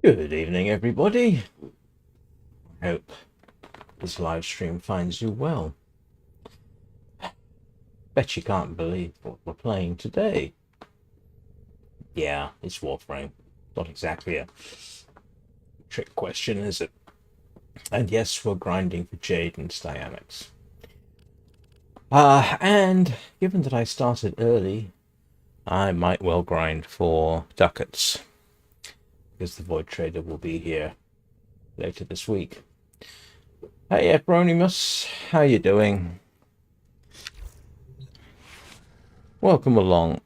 Good evening, everybody. I hope this live stream finds you well. Bet you can't believe what we're playing today. Yeah, it's Warframe. Not exactly a trick question, is it? And yes, we're grinding for Jade and Styanax. And given that I started early, I might well grind for ducats, because the Void Trader will be here later this week. Hey, Epronimus, how you doing? Welcome along.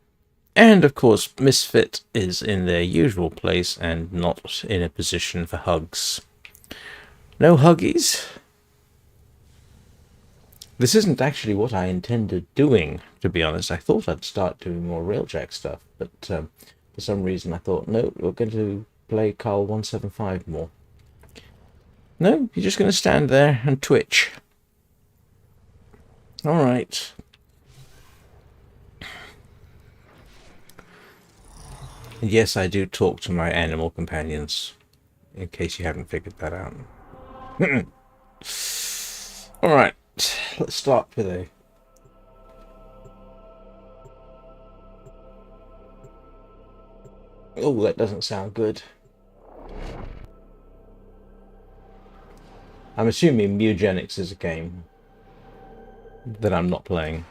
And of course, Misfit is in their usual place and not in a position for hugs. No huggies? This isn't actually what I intended doing, to be honest. I thought I'd start doing more Railjack stuff, but for some reason I thought, no, we're going to play Kahl 175 more. No, you're just going to stand there and twitch. Alright. And yes, I do talk to my animal companions, in case you haven't figured that out. Alright, let's start with a... Oh, that doesn't sound good. I'm assuming Mugenics is a game that I'm not playing.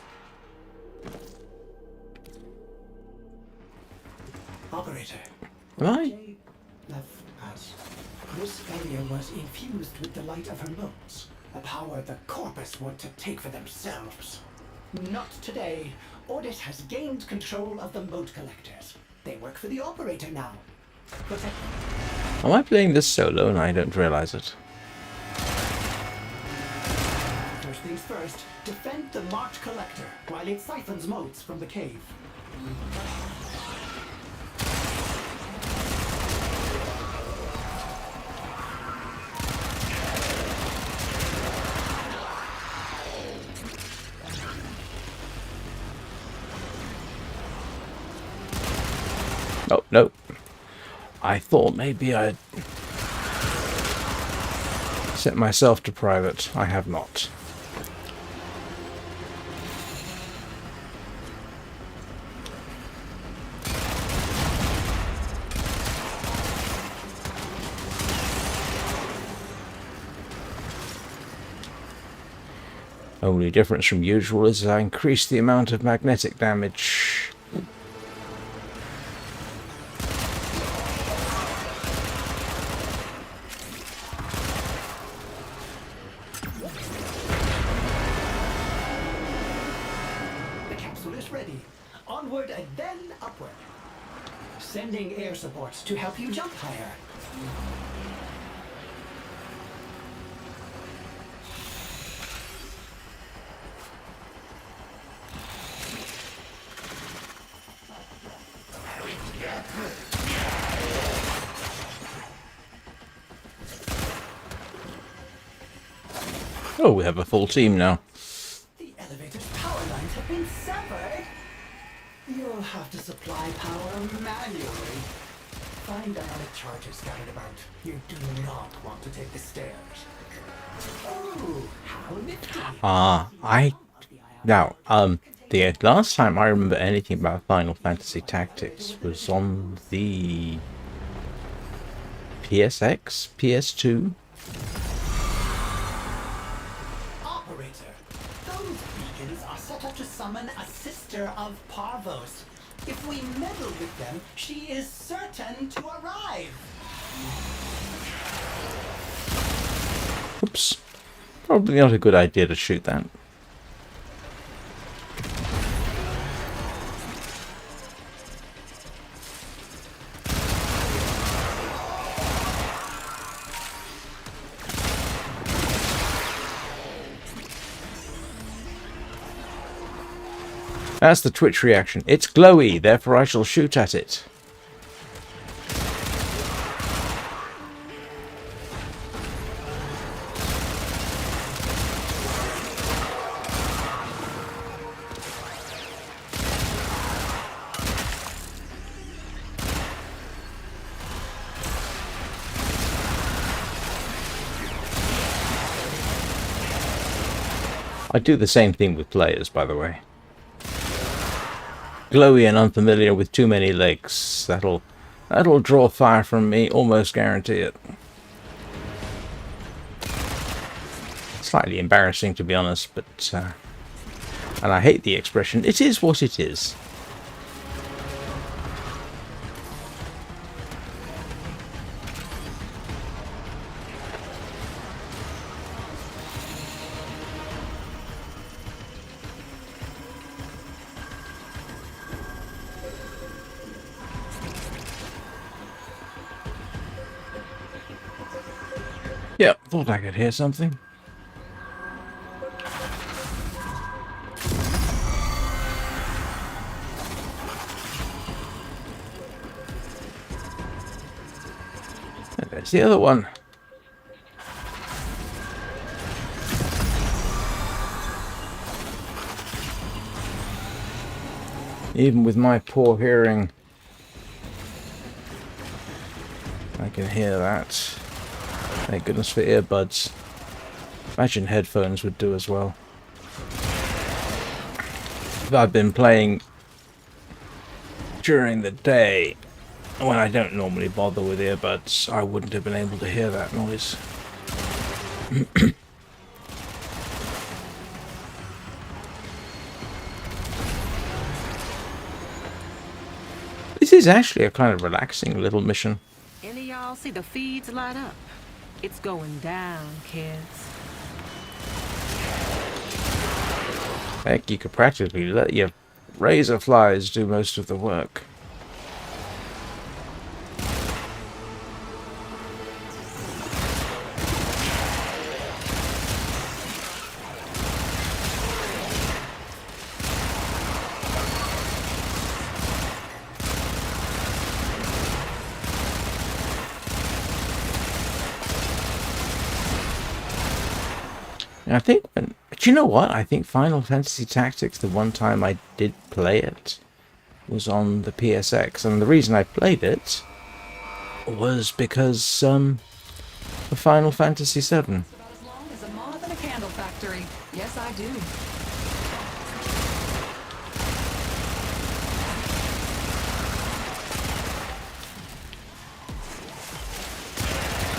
Operator. Am I? Jade left us. This area was infused with the light of her motes, a power the Corpus want to take for themselves. Not today. Audit has gained control of the mote collectors. They work for the Operator now. Protect them. Am I playing this solo and I don't realize it? First things first, defend the March Collector while it siphons motes from the cave. Oh, no. I thought maybe I'd set myself to private. I have not. Only difference from usual is I increased the amount of magnetic damage. The capsule is ready. Onward and then upward. Sending air support to help you jump higher. Oh, we have a full team now. The elevator's power lines have been severed. You'll have to supply power manually. Find dynamic charges scattered about. You do not want to take the stairs. Oh, how nifty. Now, the last time I remember anything about Final Fantasy Tactics was on the PSX, PS2. Operator, those beacons are set up to summon a sister of Parvos. If we meddle with them, she is certain to arrive. Oops. Probably not a good idea to shoot that. That's the Twitch reaction. It's glowy, therefore I shall shoot at it. I do the same thing with players, by the way. Glowy and unfamiliar with too many legs. That'll draw fire from me, almost guarantee it. Slightly embarrassing, to be honest, but and I hate the expression, it is what it is. Yep, thought I could hear something. And there's the other one. Even with my poor hearing, I can hear that. Thank goodness for earbuds. Imagine headphones would do as well. If I've been playing during the day, when I don't normally bother with earbuds, I wouldn't have been able to hear that noise. This is actually a kind of relaxing little mission. Any of y'all see the feeds light up? It's going down, kids. Heck, you could practically let your razor flies do most of the work. I think, do you know what? I think Final Fantasy Tactics, the one time I did play it, was on the PSX. And the reason I played it was because of Final Fantasy VII. About as long as a moth in a candle factory. Yes, I do.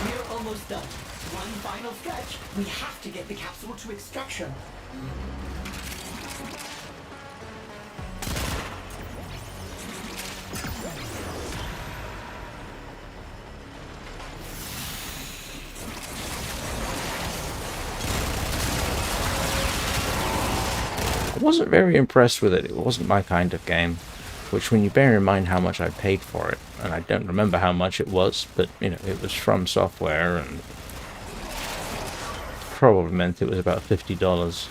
We're almost done. One final stretch. We have to get the capsule to extraction. I wasn't very impressed with it. It wasn't my kind of game. Which, when you bear in mind how much I paid for it, and I don't remember how much it was, but, you know, it was from software, and probably meant it was about $50.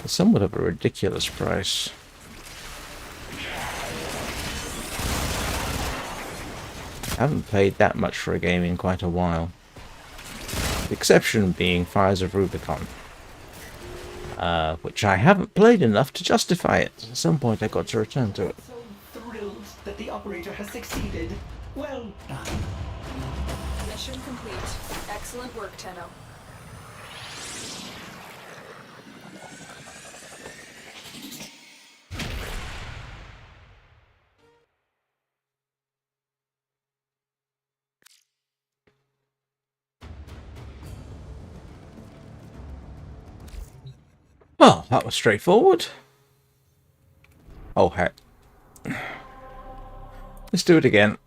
It's somewhat of a ridiculous price. I haven't played that much for a game in quite a while. The exception being Fires of Rubicon. Which I haven't played enough to justify it. At some point I got to return to it. So thrilled that the operator has succeeded. Well done. Mission complete. Excellent work, Tenno. Well, that was straightforward. Oh, heck. Let's do it again.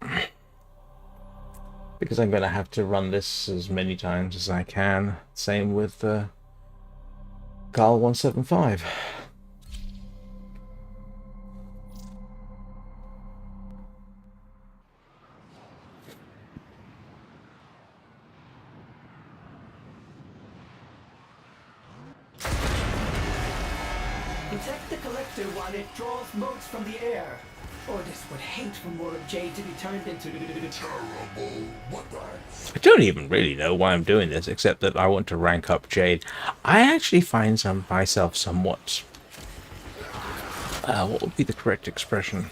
Because I'm going to have to run this as many times as I can. Same with Kahl 175. Protect the collector while it draws motes from the air. Ordis would hate for more of Jade to be turned into terrible weapons. I don't even really know why I'm doing this, except that I want to rank up Jade. I actually find myself somewhat... what would be the correct expression?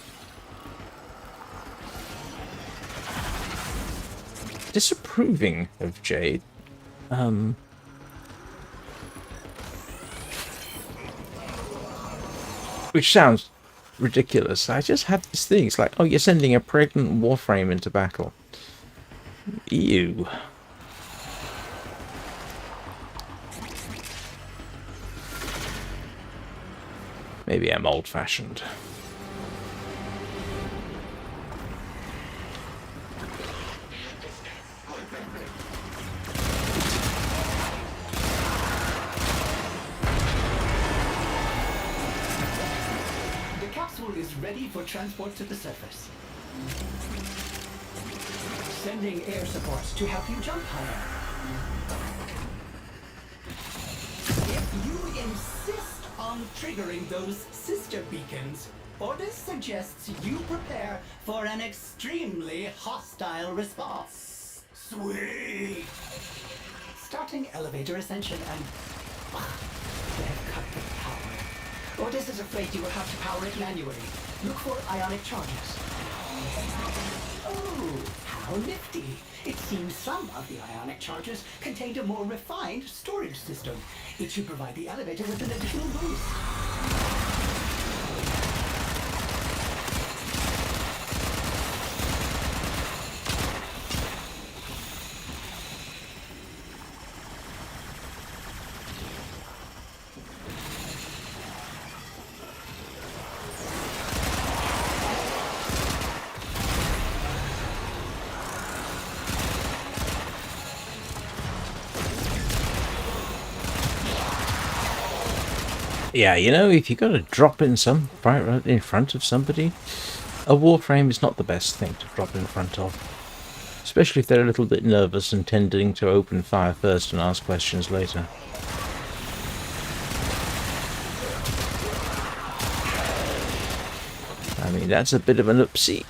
Disapproving of Jade. Which sounds ridiculous. I just have this thing. It's like, oh, you're sending a pregnant Warframe into battle. Ew. Maybe I'm old-fashioned. The capsule is ready for transport to the surface. Sending air support to help you jump higher. If you insist on triggering those sister beacons, Orders suggests you prepare for an extremely hostile response. Sweet! Starting elevator ascension and... they have cut the power. Orders is afraid you will have to power it manually. Look for ionic charges. Oh, how nifty. It seems some of the ionic charges contained a more refined storage system. It should provide the elevator with an additional boost. Yeah, you know, if you got to drop in some right in front of somebody, a Warframe is not the best thing to drop in front of. Especially if they're a little bit nervous and tending to open fire first and ask questions later. I mean, that's a bit of an oopsie.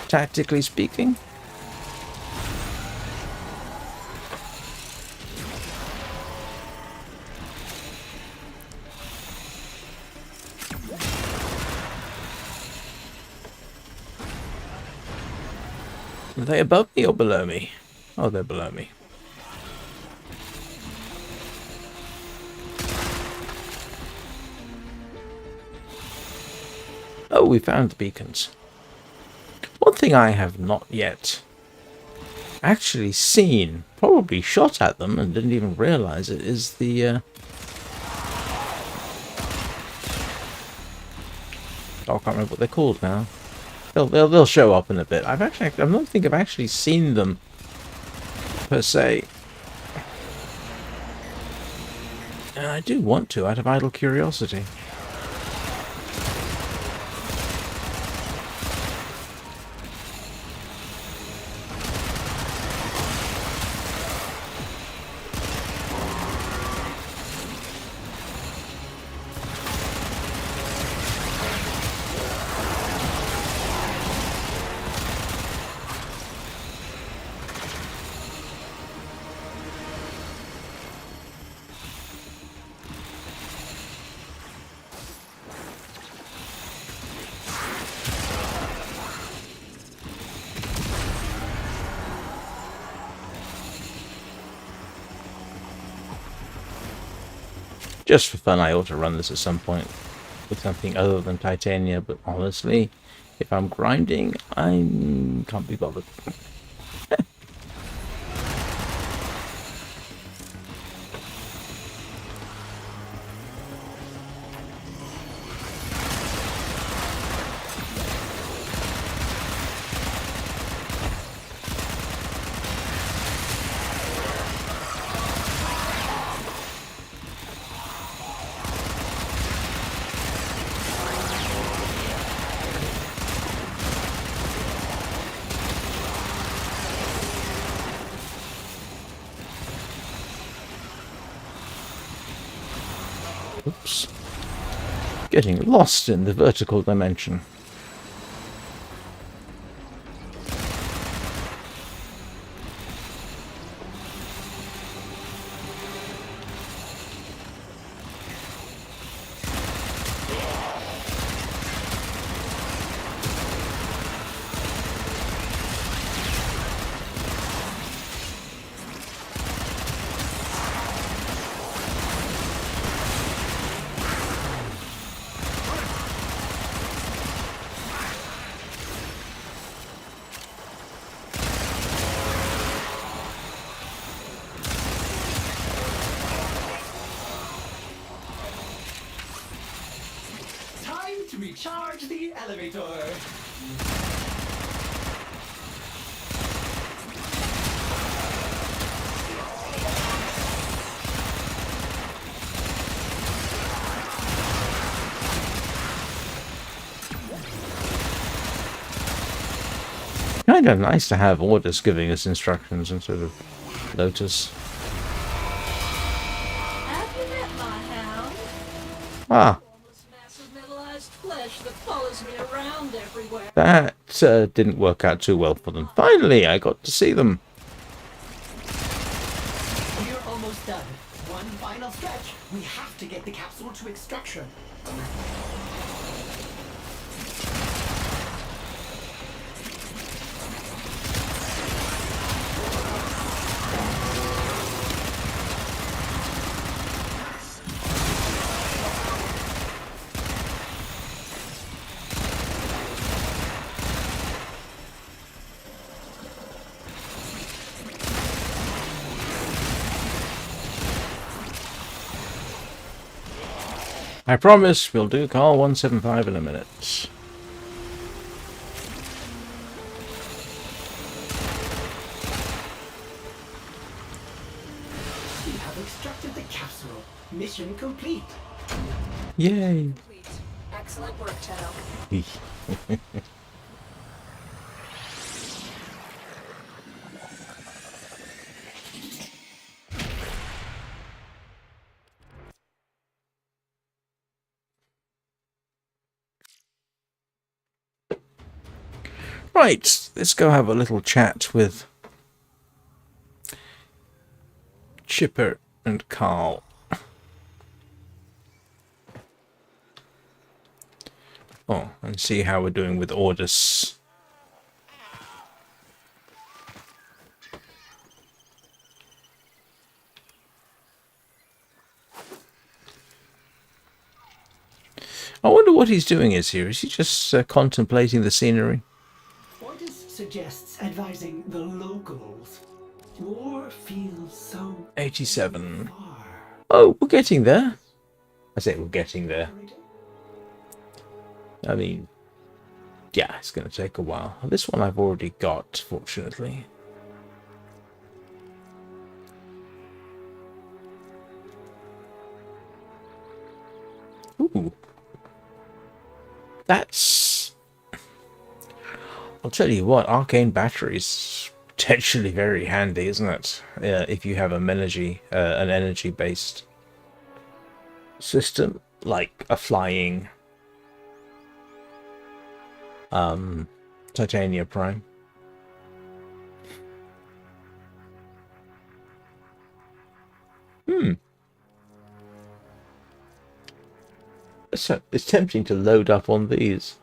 Tactically speaking. Are they above me or below me? Oh, they're below me. Oh, we found the beacons. One thing I have not yet actually seen, probably shot at them and didn't even realize it, is the oh, I can't remember what they're called now. They'll show up in a bit. I don't think I've actually seen them per se. And I do want to, out of idle curiosity. Just for fun, I ought to run this at some point with something other than Titania, but honestly, if I'm grinding, I can't be bothered. Oops. Getting lost in the vertical dimension. Charge the elevator. Kind of nice to have orders giving us instructions instead of Lotus. Have you met my hound? Ah, Formless mass of metallized flesh that follows me around everywhere. that didn't work out too well for them. Finally, I got to see them. We're almost done. One final stretch. We have to get the capsule to extraction. I promise we'll do Kahl 175 in a minute. We have extracted the capsule. Mission complete. Yay! Excellent work, Shadow. Right, let's go have a little chat with Chipper and Kahl. Oh, and see how we're doing with orders. I wonder what he's doing is here. Is he just contemplating the scenery? Ordis suggests advising the locals. War feels so 87. far. Oh, we're getting there. I say we're getting there. I mean, yeah, it's going to take a while. This one I've already got, fortunately. Ooh. That's... I'll tell you what, arcane batteries potentially very handy, isn't it? If you have an energy-based system, like a flying Titania Prime. So it's tempting to load up on these.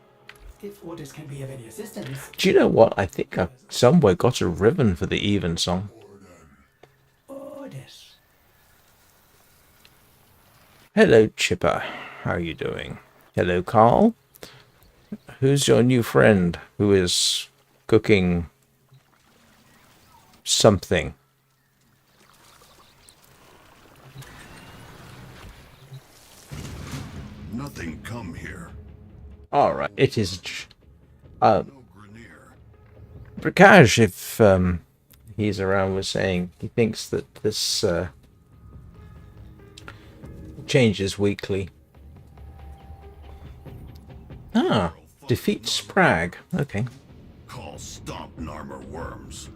If Ordis can be of any assistance. Do you know what? I think I've somewhere got a ribbon for the even song. Ordis. Hello, Chipper. How are you doing? Hello, Kahl. Who's your new friend who is cooking something? Nothing come here. All right, it is. No Grenier. Prakash, if he's around, was saying he thinks that this changes weekly. Ah, defeat Sprag. Okay. Call stomp Narmer worms.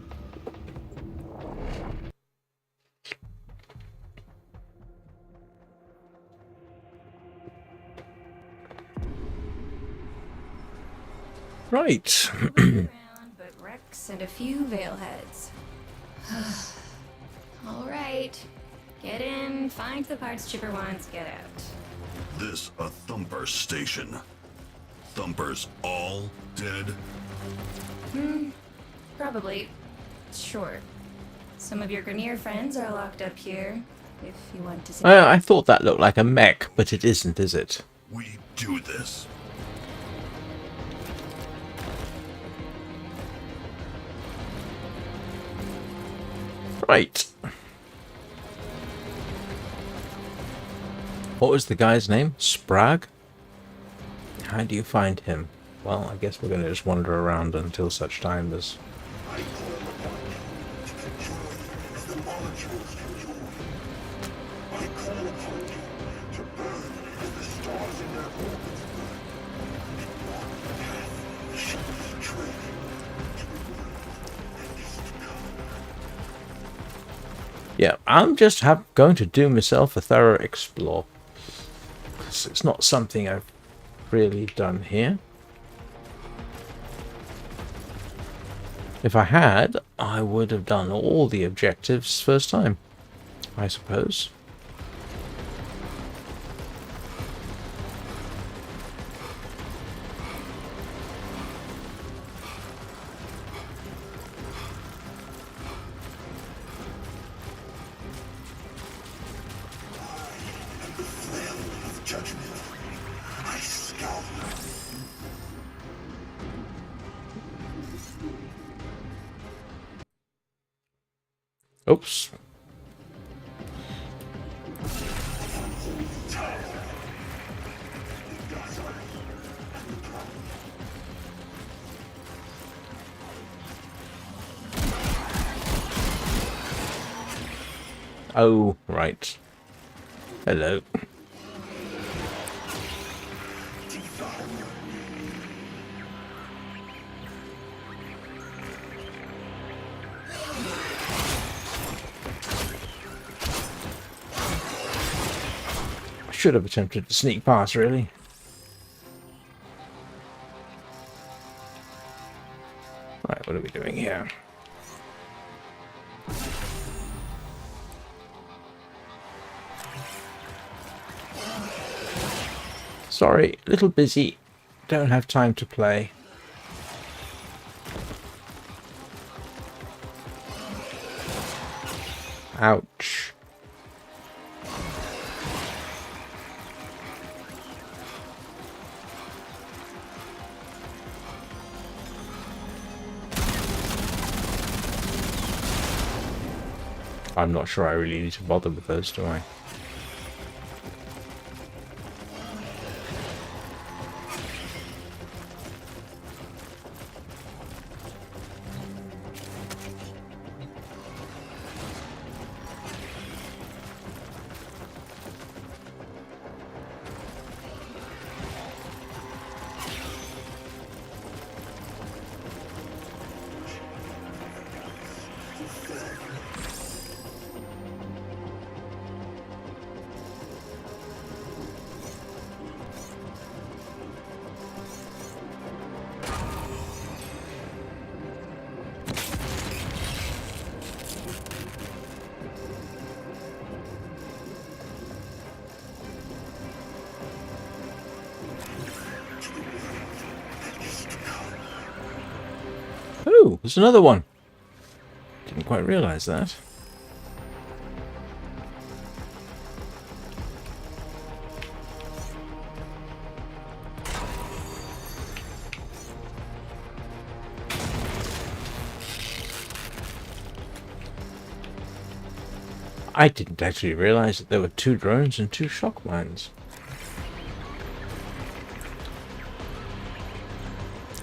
Right. Around, but wrecks and a few veil heads. All right. Get in, find the parts Chipper wants, get out. This a Thumper station. Thumpers all dead? Probably. Sure. Some of your Grenier friends are locked up here, if you want to see. I thought that looked like a mech, but it isn't, is it? We do this. Right. What was the guy's name? Sprag? how do you find him? Well, I guess we're going to just wander around until such time as... Yeah, I'm just going to do myself a thorough explore. It's not something I've really done here. If I had, I would have done all the objectives first time, I suppose. Oops. Oh, right. Hello. Should have attempted to sneak past, really. Right, what are we doing here? Sorry, a little busy. Don't have time to play. Ouch. I'm not sure I really need to bother with those, do I? Oh, there's another one. Didn't quite realize that. I didn't actually realize that there were 2 drones and 2 shock mines.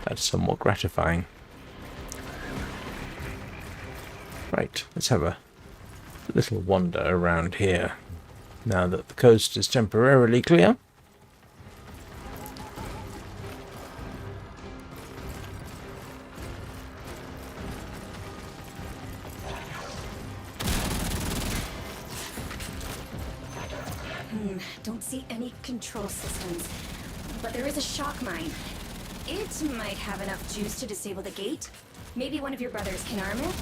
That's somewhat gratifying. Right, let's have a little wander around here, now that the coast is temporarily clear. Don't see any control systems, but there is a shock mine. It might have enough juice to disable the gate. Maybe one of your brothers can arm it?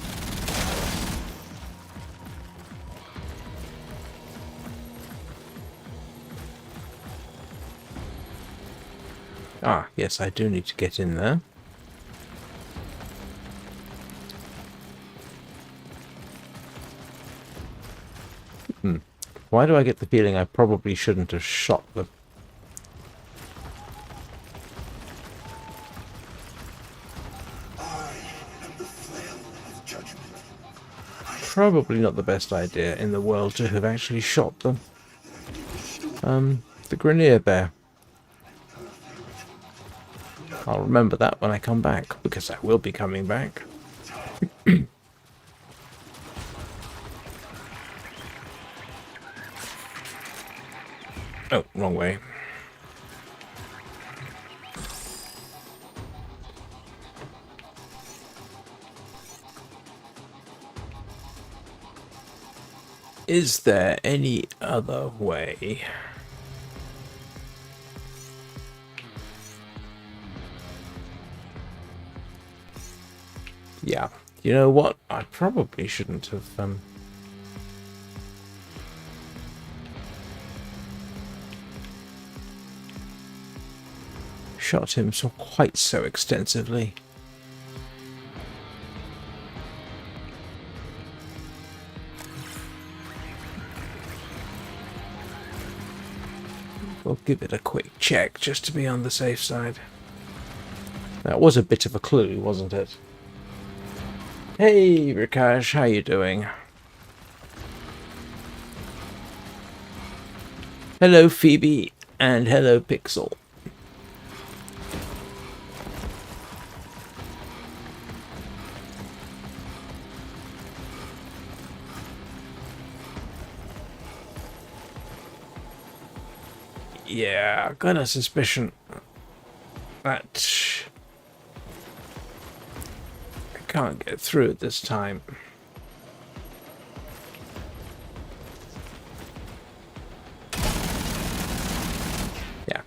Ah, yes, I do need to get in there. Why do I get the feeling I probably shouldn't have shot them? Probably not the best idea in the world to have actually shot them. The Grineer there. I'll remember that when I come back, because I will be coming back. Oh, wrong way. Is there any other way? Yeah. You know what? I probably shouldn't have shot him so quite so extensively. We'll give it a quick check just to be on the safe side. That was a bit of a clue, wasn't it? Hey, Rikash, how you doing? Hello, Phoebe, and hello, Pixel. Yeah, I got a suspicion that I can't get through it this time. Yeah.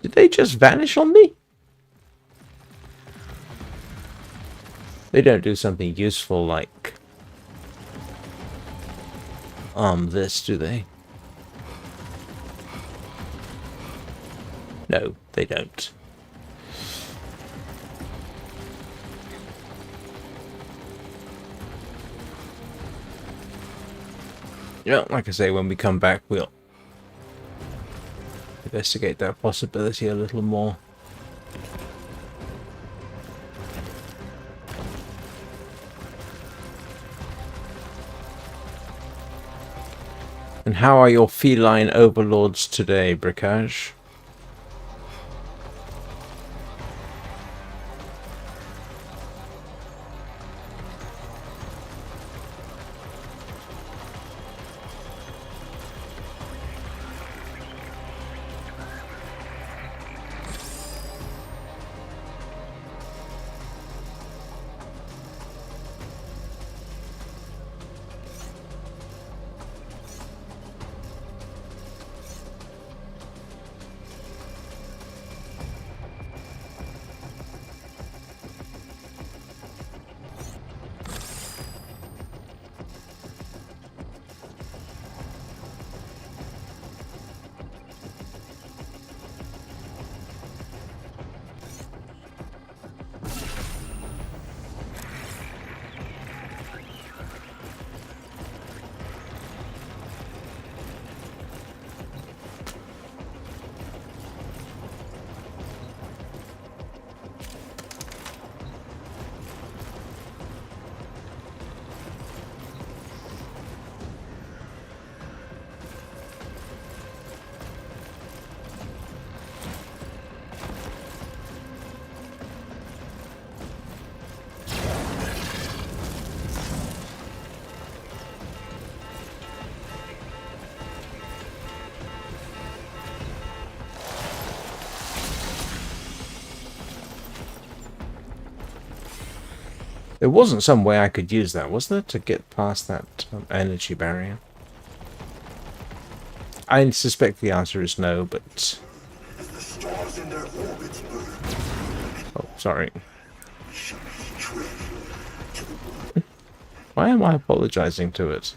Did they just vanish on me? They don't do something useful like this, do they? No, they don't. Yeah, like I say, when we come back, we'll investigate that possibility a little more. And how are your feline overlords today, Bricage? There wasn't some way I could use that, was there, to get past that energy barrier? I suspect the answer is no, but... Oh, sorry. Why am I apologizing to it?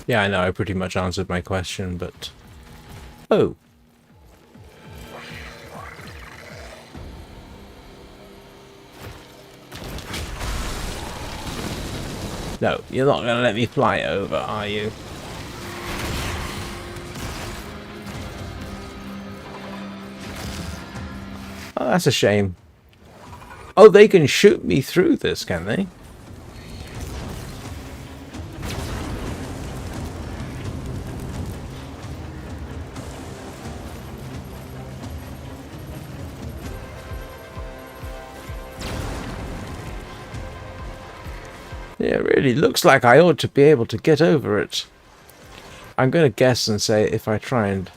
Yeah, I know I pretty much answered my question, but... Oh. No, you're not going to let me fly over, are you? Oh, that's a shame. Oh, they can shoot me through this, can they? Yeah, it really looks like I ought to be able to get over it. I'm going to guess and say if I try and...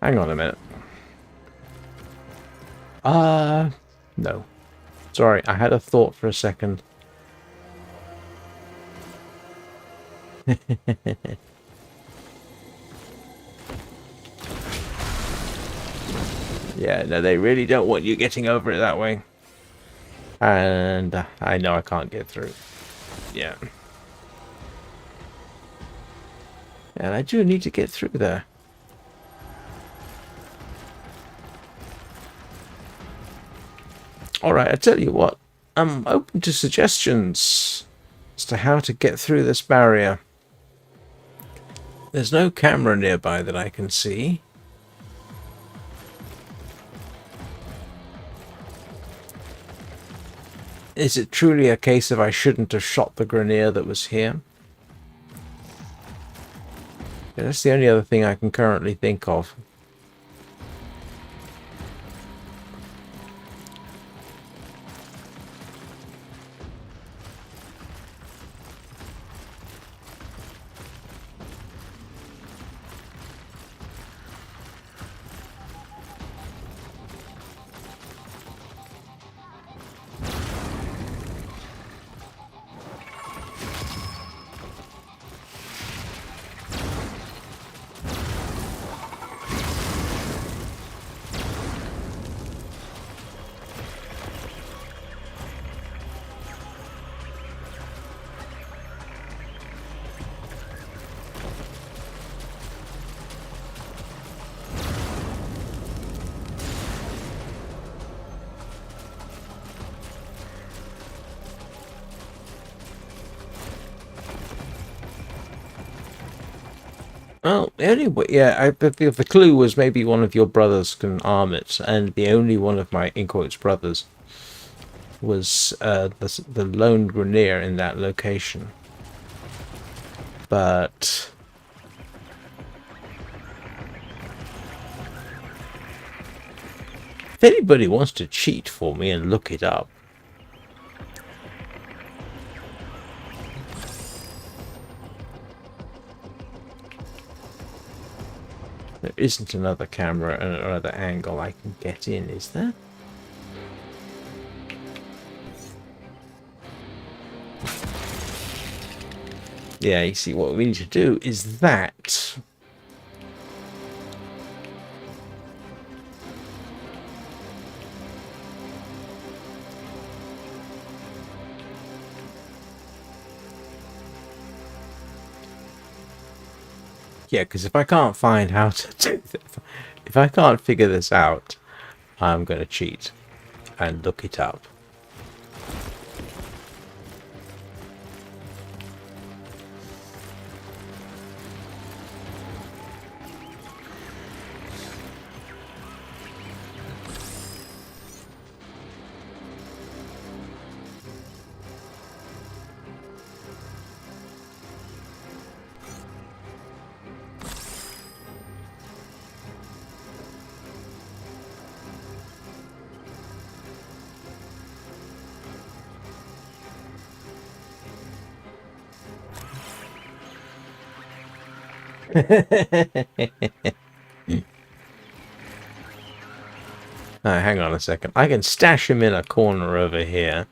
Hang on a minute. No. Sorry, I had a thought for a second. Yeah, no, they really don't want you getting over it that way. And I know I can't get through. Yeah. And I do need to get through there. Alright, I tell you what. I'm open to suggestions as to how to get through this barrier. There's no camera nearby that I can see. Is it truly a case of I shouldn't have shot the Grenier that was here? Yeah, that's the only other thing I can currently think of. Well, anyway, yeah, the clue was maybe one of your brothers can arm it, and the only one of my, in quotes, brothers was the lone Grenier in that location. But... if anybody wants to cheat for me and look it up, there isn't another camera and another angle I can get in, is there? Yeah, you see, what we need to do is that. Yeah, because if I can't find how to do this, if I can't figure this out, I'm going to cheat and look it up. Hang on a second. I can stash him in a corner over here.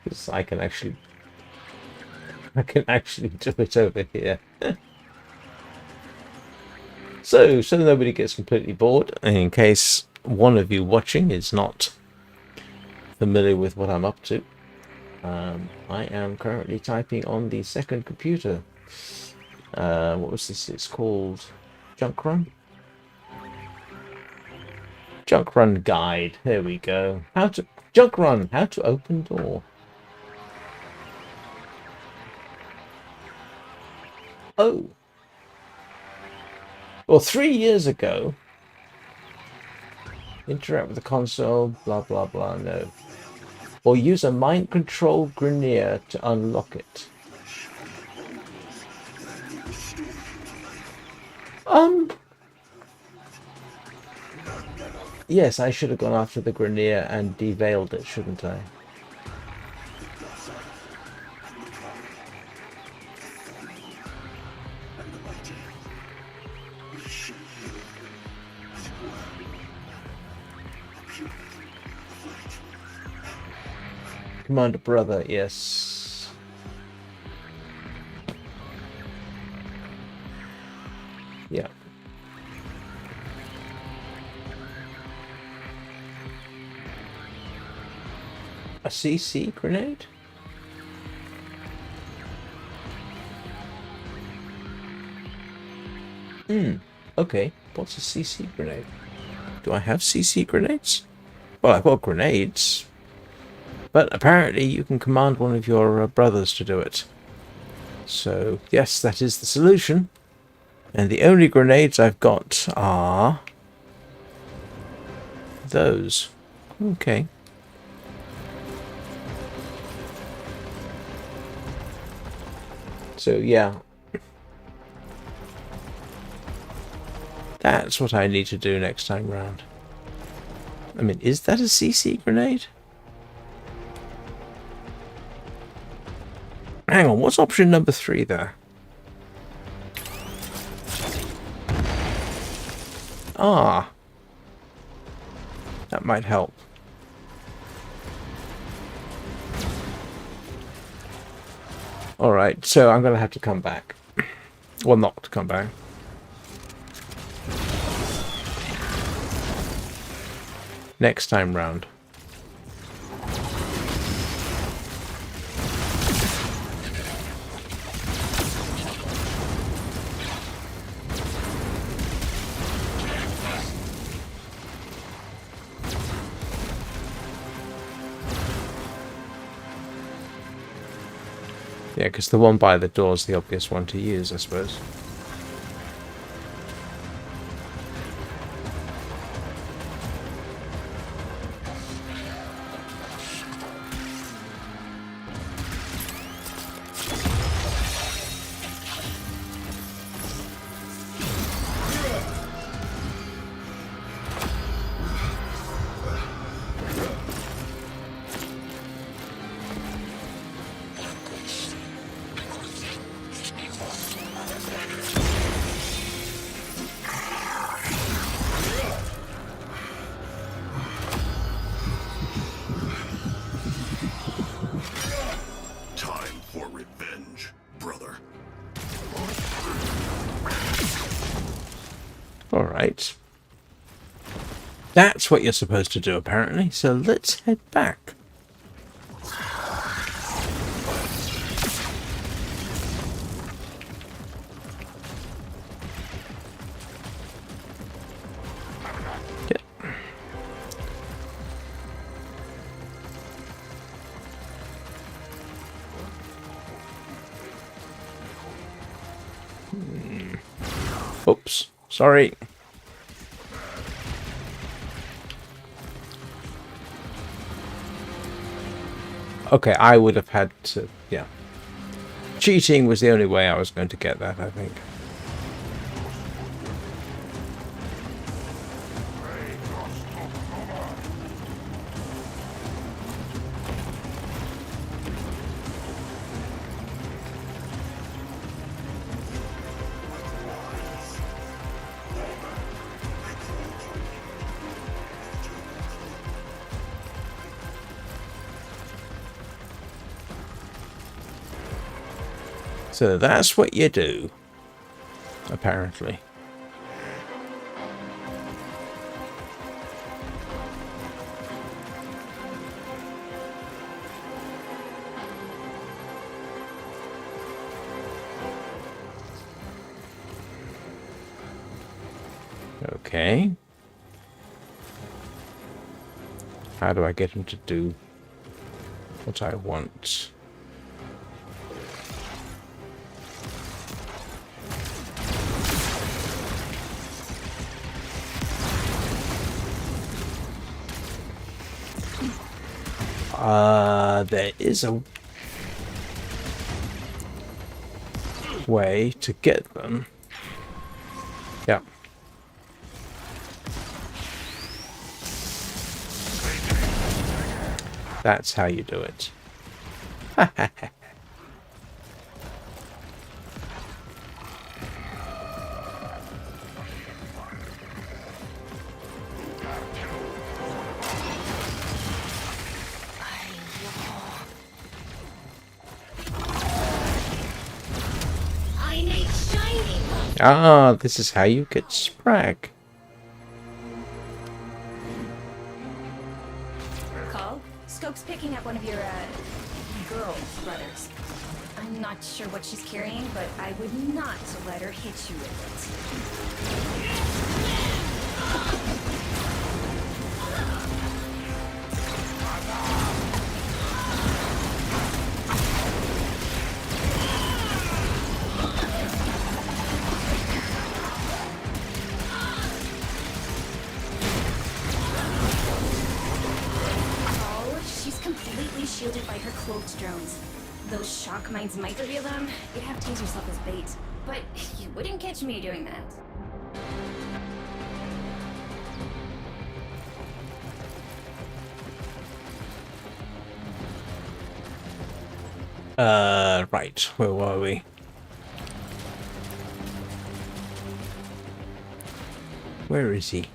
Because I can actually do it over here. So nobody gets completely bored, and in case one of you watching is not familiar with what I'm up to, I am currently typing on the second computer. What was this? It's called Junk Run? Junk Run Guide. There we go. Junk Run, how to open door. Oh. Well, 3 years ago, interact with the console, blah, blah, blah, no. Or use a mind-control grenade to unlock it. Yes, I should have gone after the grenade and deveiled it, shouldn't I? Commander Brother, yes. Yeah. A CC grenade? Okay. What's a CC grenade? Do I have CC grenades? Well, I've got grenades. But apparently you can command one of your brothers to do it. So, yes, that is the solution. And the only grenades I've got are those. Okay. So, yeah. That's what I need to do next time round. I mean, is that a CC grenade? Hang on, what's option number 3 there? Ah. That might help. Alright, so I'm going to have to come back. Well, not to come back. Next time round. Yeah, because the one by the door is the obvious one to use, I suppose. Alright. That's what you're supposed to do, apparently. So let's head back. Oops. Sorry. Okay, I would have had to, yeah. Cheating was the only way I was going to get that, I think. So that's what you do, apparently. Okay. How do I get him to do what I want? There is a way to get them. Yeah. That's how you do it. I make shiny. Ah, this is how you get Sprag. Kahl, Skoke's picking up one of your, girl brothers. I'm not sure what she's carrying, but I would not let her hit you with it. Shielded by her cloaked drones. Those shock mines might reveal them. You'd have to use yourself as bait. But you wouldn't catch me doing that. Right. Where were we? Where is he?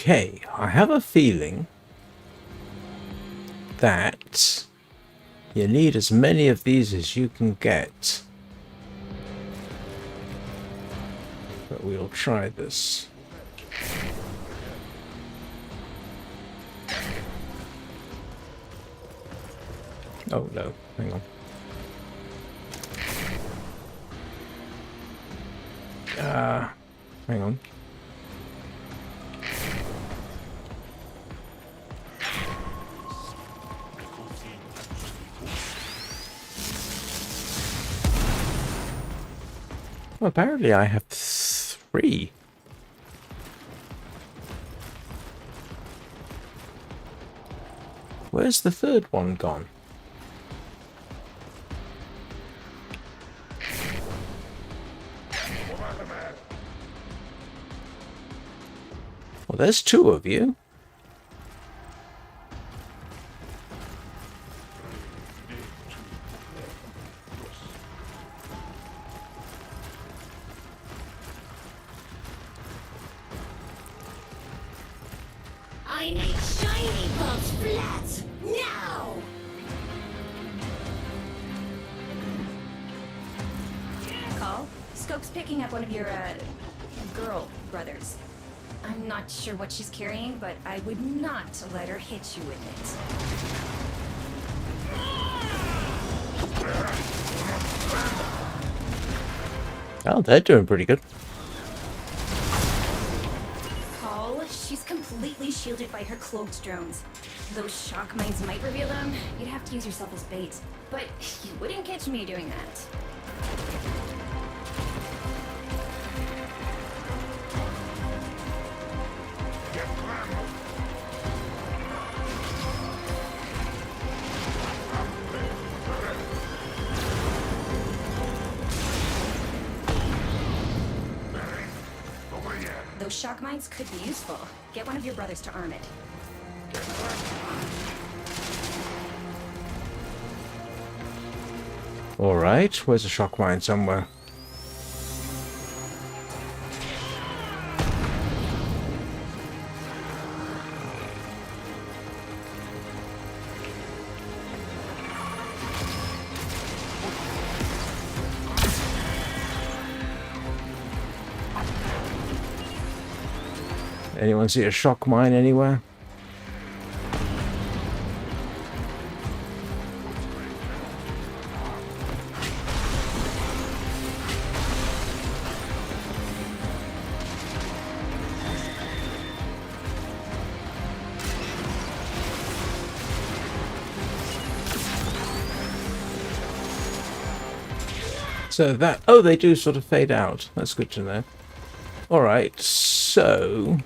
Okay, I have a feeling that you need as many of these as you can get. But we'll try this. Oh no, hang on. Hang on. Well, apparently I have 3. Where's the third one gone? Well, there's 2 of you. I need shiny bolts flat now. Kahl, Scope's picking up one of your girl brothers. I'm not sure what she's carrying, but I would not let her hit you with it. Oh, they're doing pretty good. Kahl, she's completely shielded by her cloaked drones. Those shock mines might reveal them. You'd have to use yourself as bait. But you wouldn't catch me doing that. Those shock mines could be useful. Get one of your brothers to arm it. Alright, where's a shock mine somewhere? Anyone see a shock mine anywhere? So that... Oh, they do sort of fade out. That's good to know. Alright, so...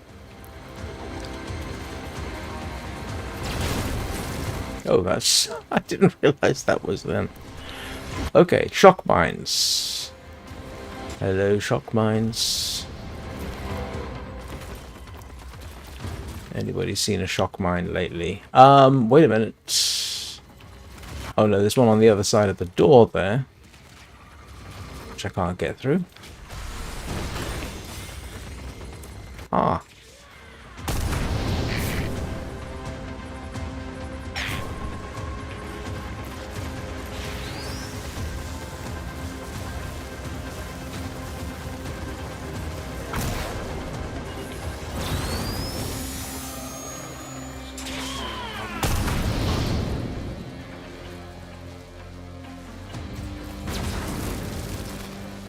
Oh, that's... I didn't realize that was them. Okay, shock mines. Hello, shock mines. Anybody seen a shock mine lately? Wait a minute. Oh no, there's one on the other side of the door there, which I can't get through. Ah.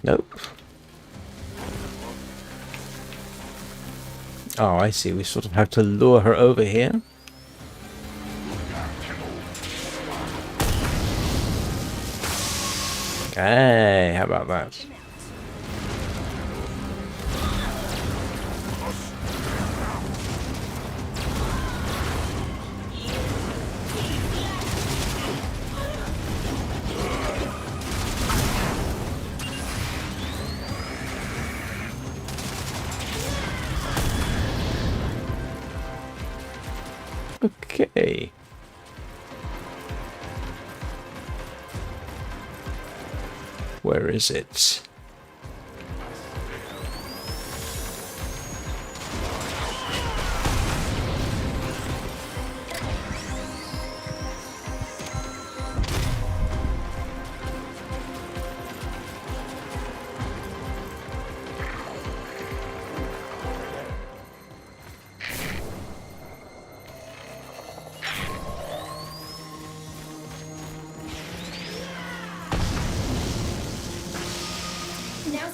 Nope. Oh, I see. We sort of have to lure her over here. Hey, how about that? Okay. Where is it?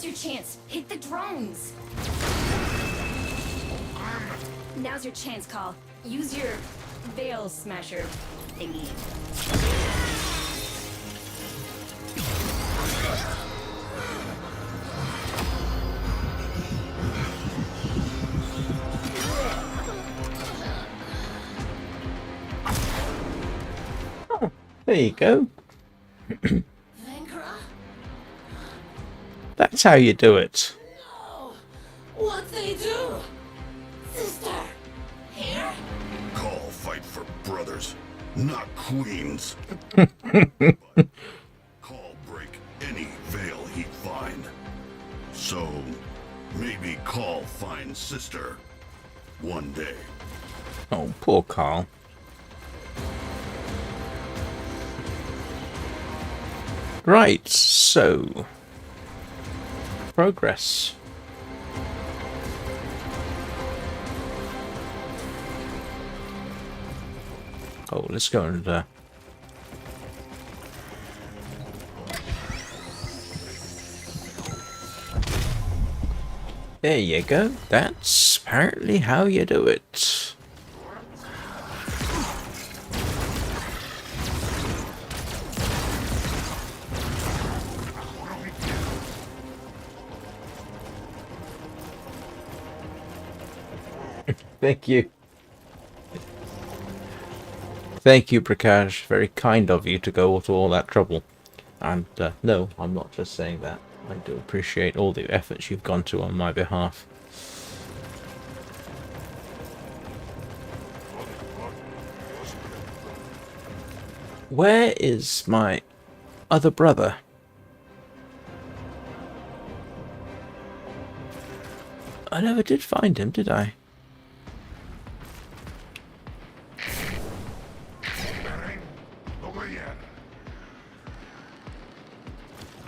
Now's your chance. Hit the drones. Now's your chance, Kahl. Use your veil smasher thingy. There you go. Vankra? That's how you do it. No! What they do? Sister! Here? Kahl fight for brothers, not queens. But Kahl break any veil he find. So maybe Kahl find sister one day. Oh, poor Kahl. Right, so progress. Oh, let's go and there you go. That's apparently how you do it. Thank you. Thank you, Prakash. Very kind of you to go to all that trouble. And no, I'm not just saying that. I do appreciate all the efforts you've gone to on my behalf. Where is my other brother? I never did find him, did I?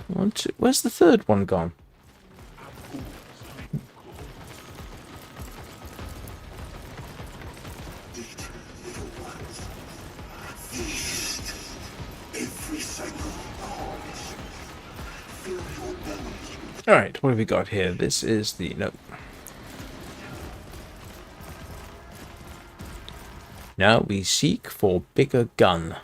One, two. Where's the third one gone? Alright, what have we got here? This is the... Nope. Now we seek for bigger gun.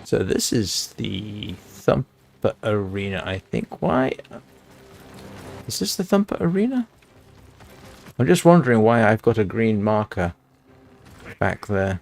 So this is the Thumper Arena, I think. Why? Is this the Thumper Arena? I'm just wondering why I've got a green marker back there.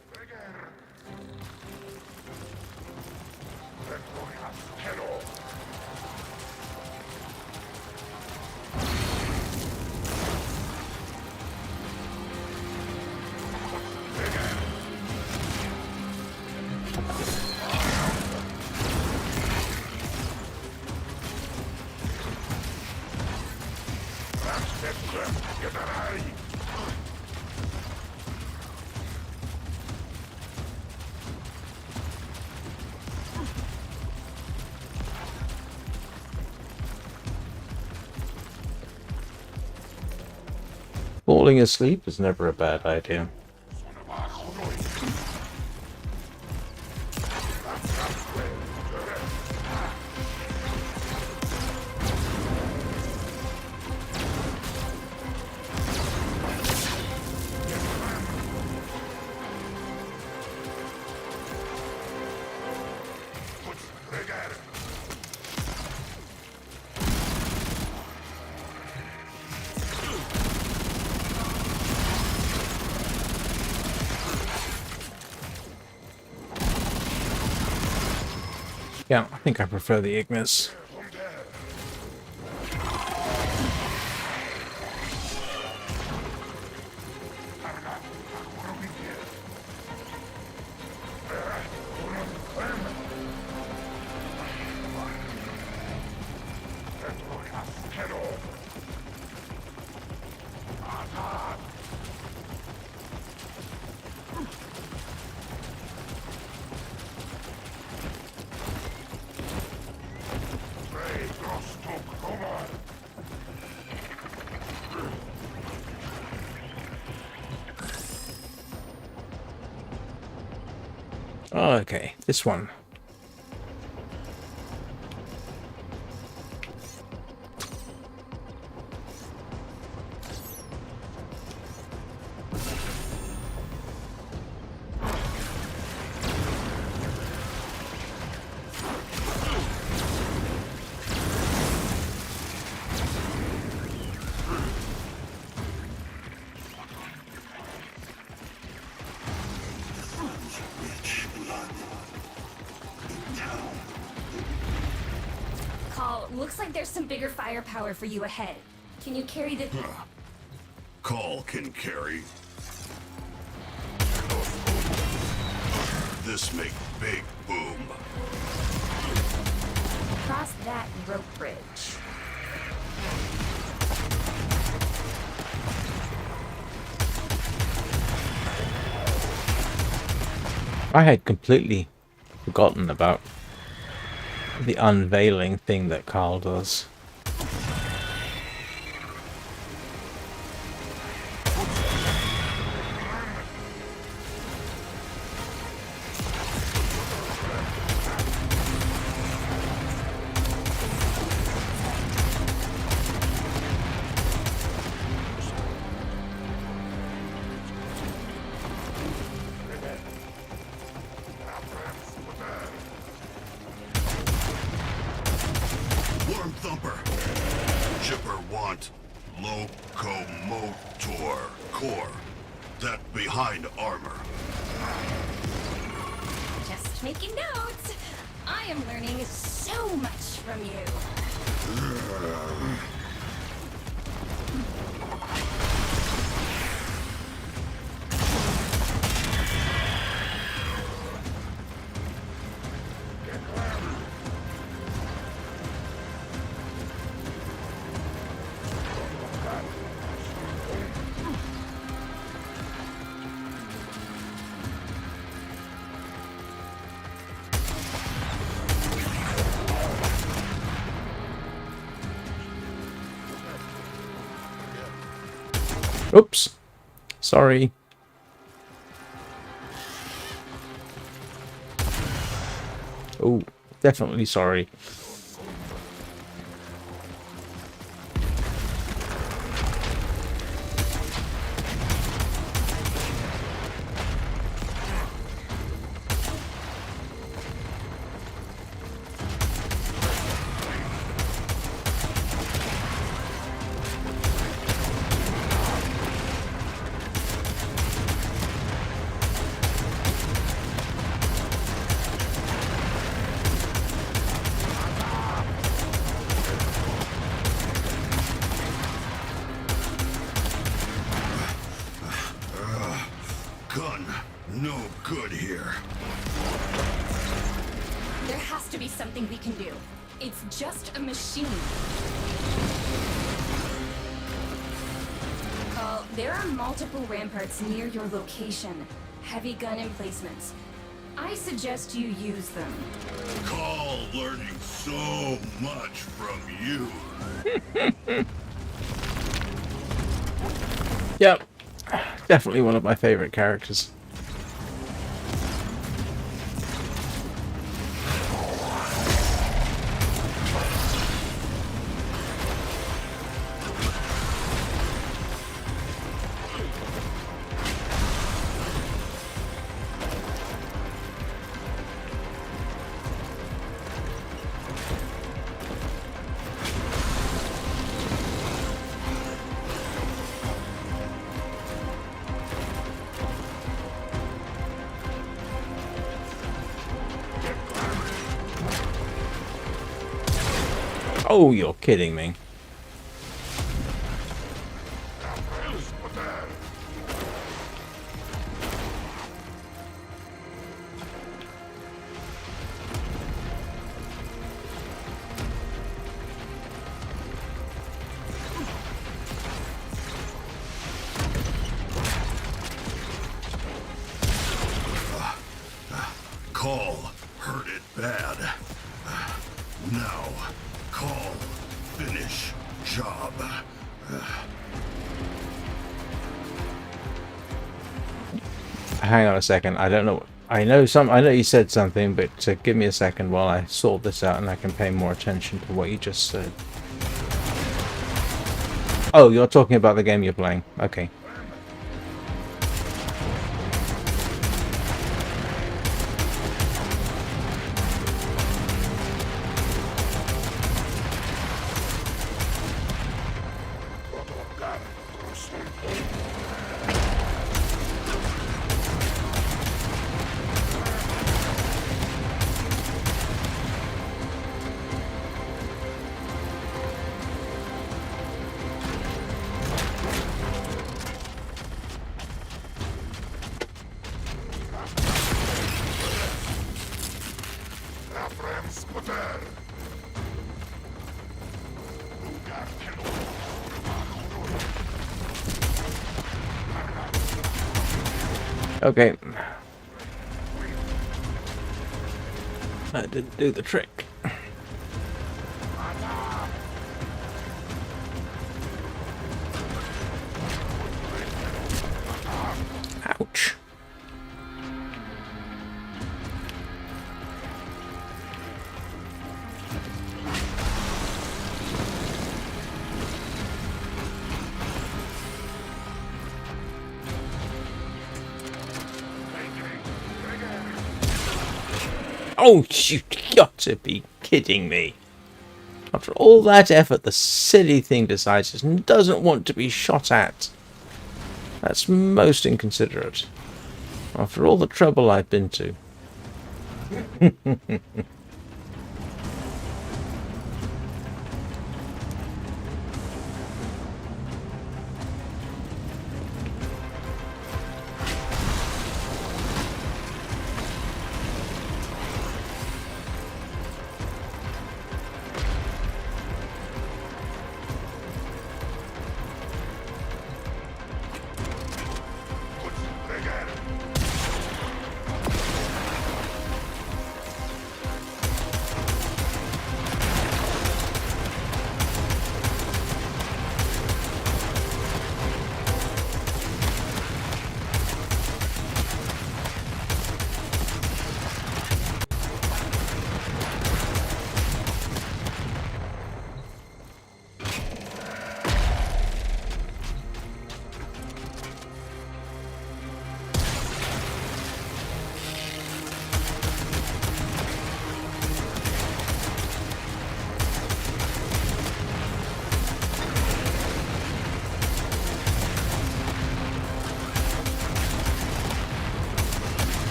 Falling asleep is never a bad idea. Yeah, I think I prefer the Ignis. Oh, okay, this one. Kahl, looks like there's some bigger firepower for you ahead. Can you carry the... Kahl can carry. This make big boom. Cross that rope bridge. I had completely forgotten about the unveiling thing that Kahl does. Worm Thumper. Chipper want locomotor core. That behind armor. Just making notes. I am learning so much from you. Oops. Sorry. Oh, definitely sorry. Gun, no good here. There has to be something we can do. It's just a machine. Kahl, there are multiple ramparts near your location. Heavy gun emplacements. I suggest you use them. Kahl learning so much from you. Yep. Definitely one of my favorite characters. Oh, you're kidding me. Kahl hurt it bad. Now, Kahl finish job. Hang on a second. I don't know. I know you said something, but give me a second while I sort this out and I can pay more attention to what you just said. Oh, you're talking about the game you're playing. Okay. Okay. That didn't do the trick. Ouch. Oh, you've got to be kidding me. After all that effort, the silly thing decides it doesn't want to be shot at. That's most inconsiderate. After all the trouble I've been to.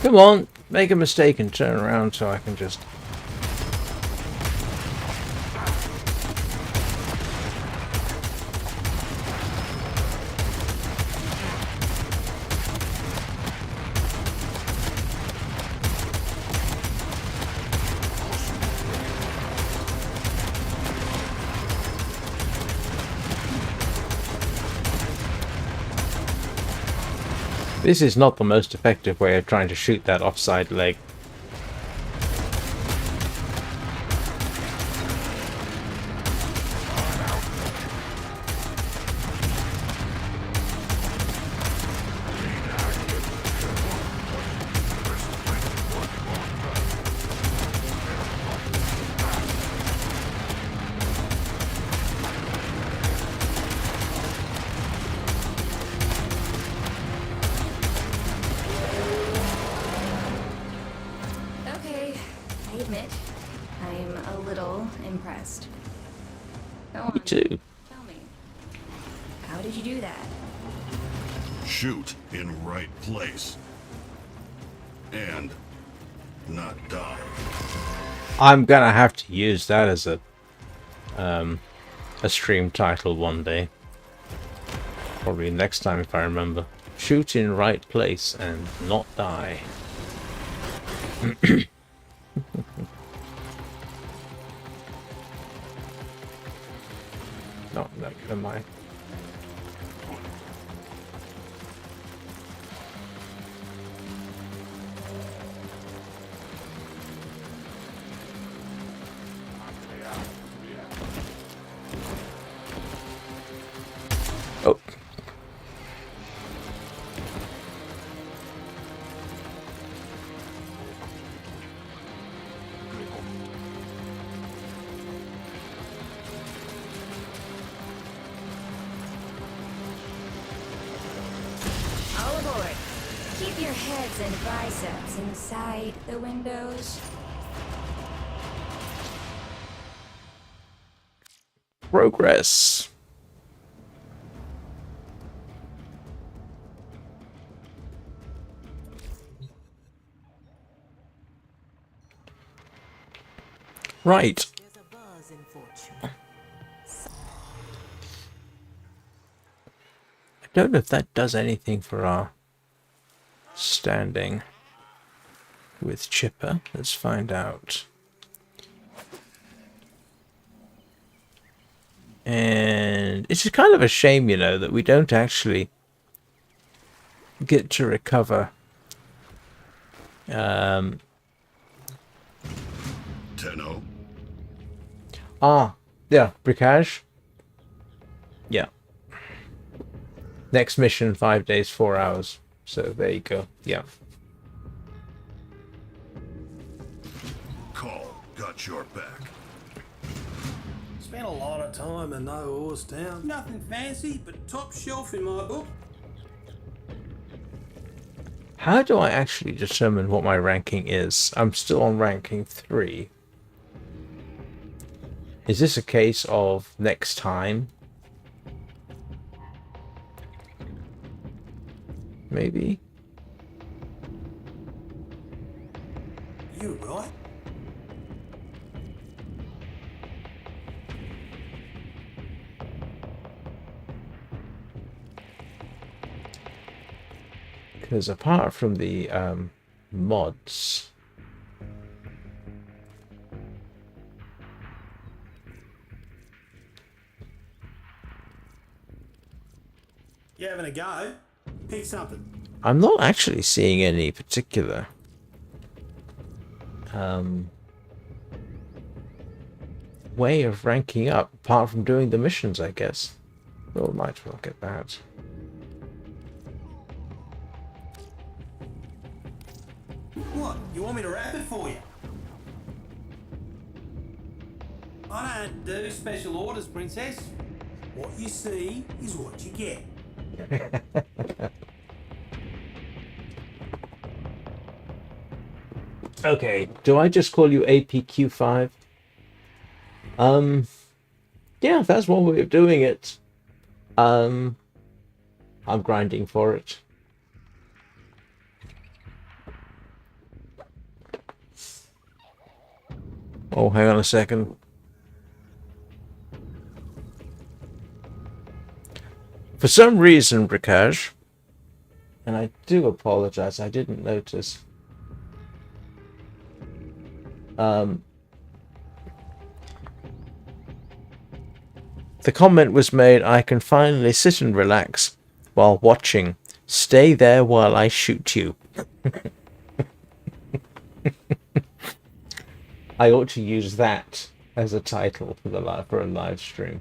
Come on, make a mistake and turn around so I can just... This is not the most effective way of trying to shoot that offside leg. Me too. Tell me, how did you do that? Shoot in right place. And not die. I'm gonna have to use that as a stream title one day. Probably next time if I remember. Shoot in right place and not die. No, never mind. Oh. All aboard. Keep your heads and biceps inside the windows. Progress. Right. There's a buzz in fortune. I don't know if that does anything for our standing with Chipper. Let's find out. And it's just kind of a shame, you know, that we don't actually get to recover 10-0. yeah, Brickage. Yeah. Next mission, 5 days, 4 hours. So there you go. Yeah. Kahl got your back. Spent a lot of time in No Horse Town. Nothing fancy, but top shelf in my book. How do I actually determine what my ranking is? I'm still on ranking 3. Is this a case of next time? Maybe? You right? Because apart from the mods, You having a go? Pick something. I'm not actually seeing any particular way of ranking up, apart from doing the missions, I guess. Well, might as well get that. What? You want me to wrap it for you? I don't do special orders, Princess. What you see is what you get. Okay, do I just call you APQ5? Yeah, that's one way of doing it. I'm grinding for it. Oh, hang on a second. For some reason, Brickage, and I do apologize, I didn't notice. The comment was made, I can finally sit and relax while watching. Stay there while I shoot you. I ought to use that as a title for a live stream.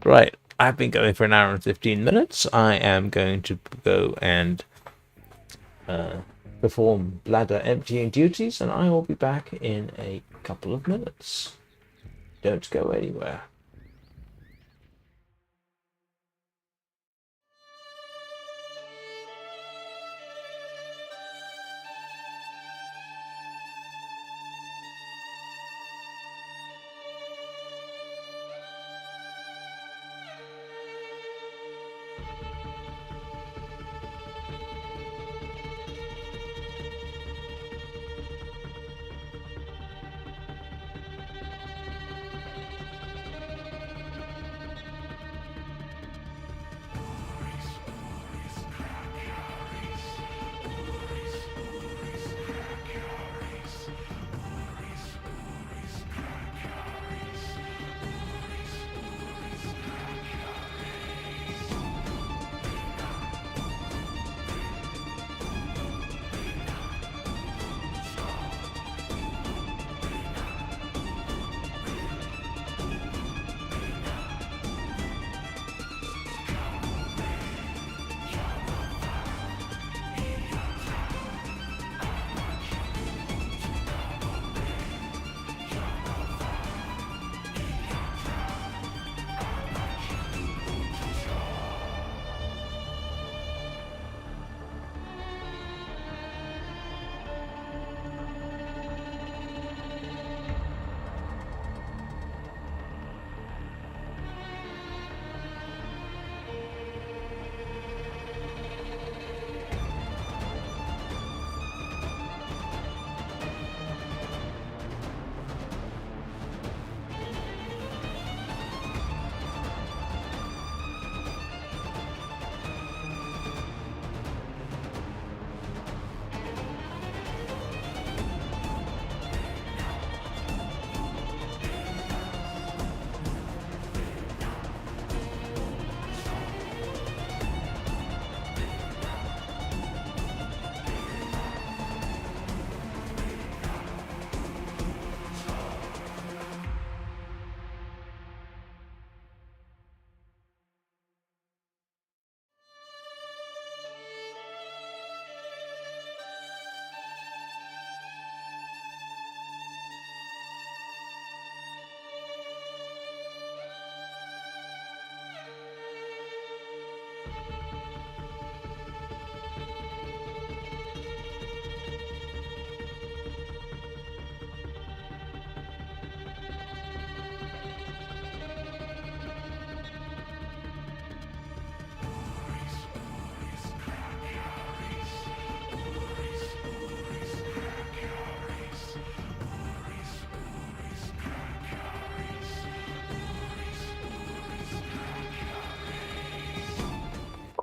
Right, I've been going for an hour and 15 minutes. I am going to go and perform bladder emptying duties, and I will be back in a couple of minutes. Don't go anywhere.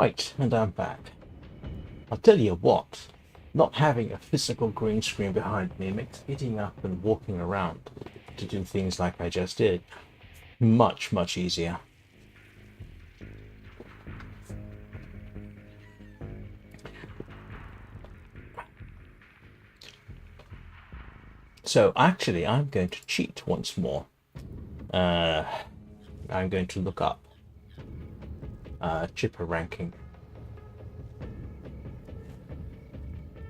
Right, and I'm back. I'll tell you what, not having a physical green screen behind me makes getting up and walking around to do things like I just did much, much easier. So actually, I'm going to cheat once more. I'm going to look up chipper ranking.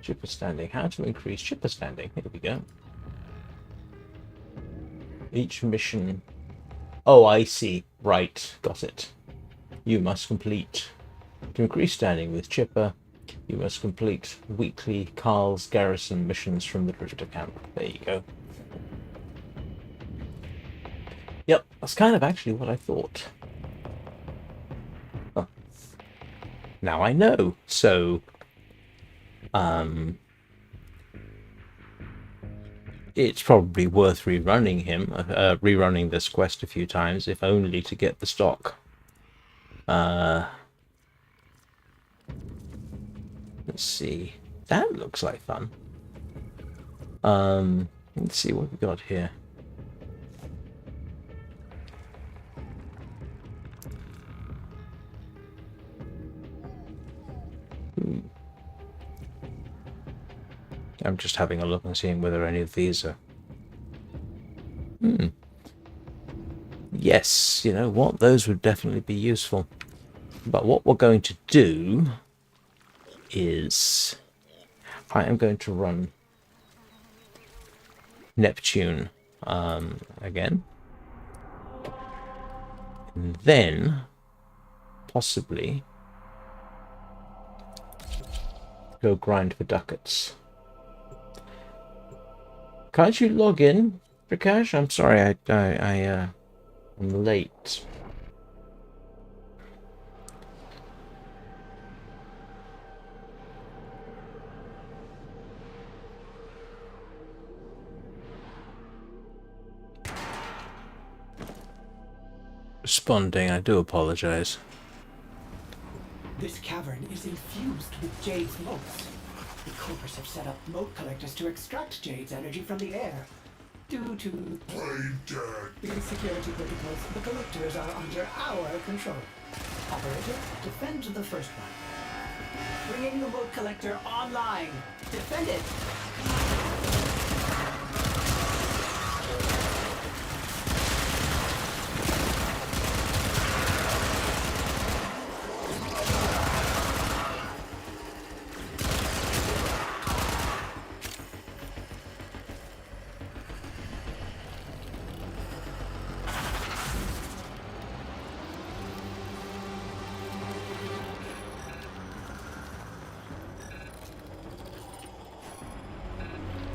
Chipper standing. How to increase chipper standing. Here we go. Each mission. Oh, I see. Right. Got it. You must complete. To increase standing with chipper, you must complete weekly Kahl's garrison missions from the Drifter camp. There you go. Yep, that's kind of actually what I thought. Huh. Now I know. So, it's probably worth rerunning this quest a few times, if only to get the stock. Let's see. That looks like fun. Let's see what we got here. I'm just having a look and seeing whether any of these are... Yes, you know what? Those would definitely be useful. But what we're going to do is... I am going to run Neptune again. And then, possibly, go grind for ducats. Can't you log in, Prakash? I'm sorry, I'm late. Responding, I do apologize. This cavern is infused with Jade's motes. The Corpus have set up mote collectors to extract Jade's energy from the air. Due to the security protocols, the collectors are under our control. Operator, defend the first one. Bringing the mote collector online. Defend it!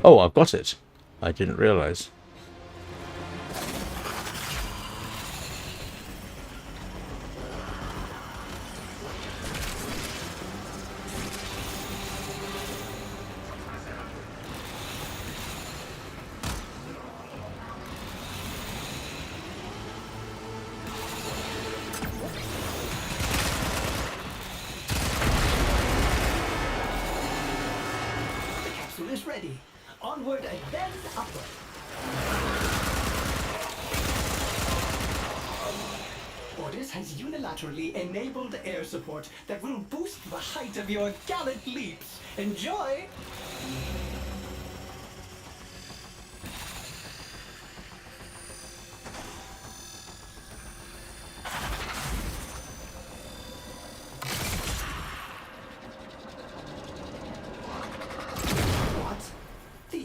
Oh, I've got it. I didn't realize. The capsule is ready. Onward and then upward. Ordis has unilaterally enabled air support that will boost the height of your gallant leaps. Enjoy!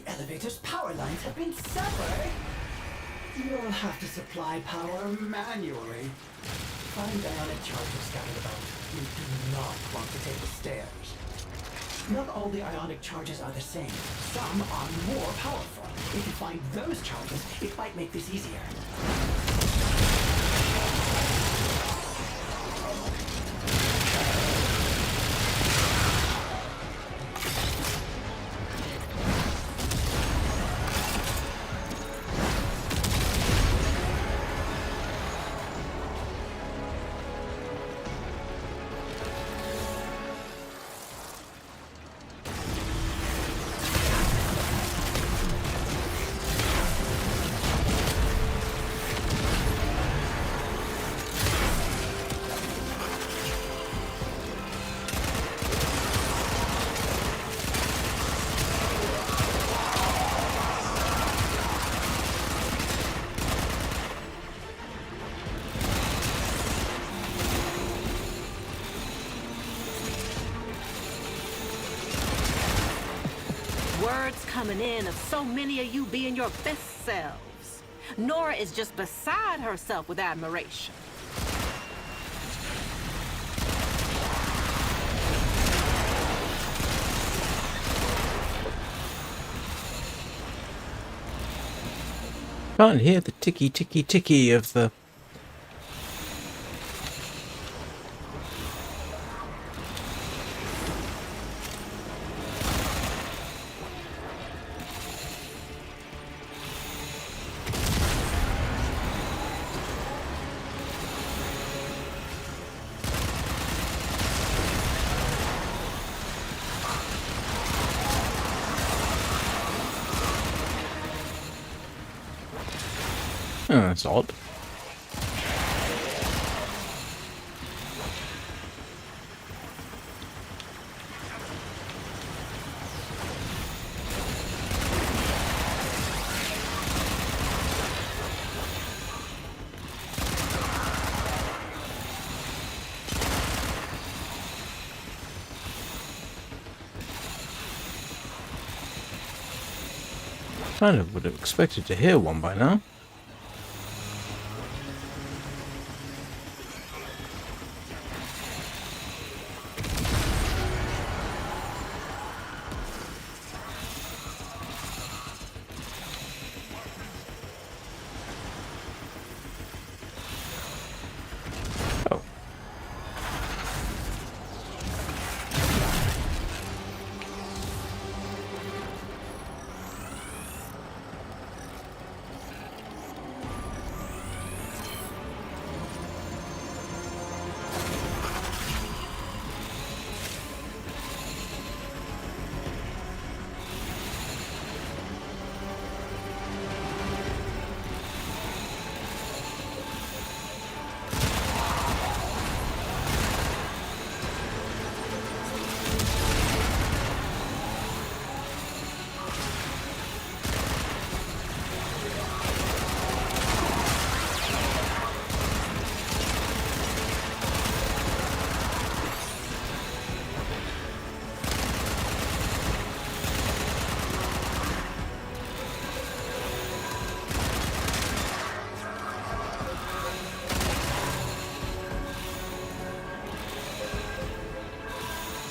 Elevator's power lines have been severed. You'll have to supply power manually. Find ionic charges scattered about. You do not want to take the stairs. Not all the ionic charges are the same. Some are more powerful. If you find those charges, it might make this easier. Words coming in of so many of you being your best selves. Nora is just beside herself with admiration. Can't hear the ticky ticky ticky of the... Oh, that's odd. Kind of would have expected to hear one by now. Oh.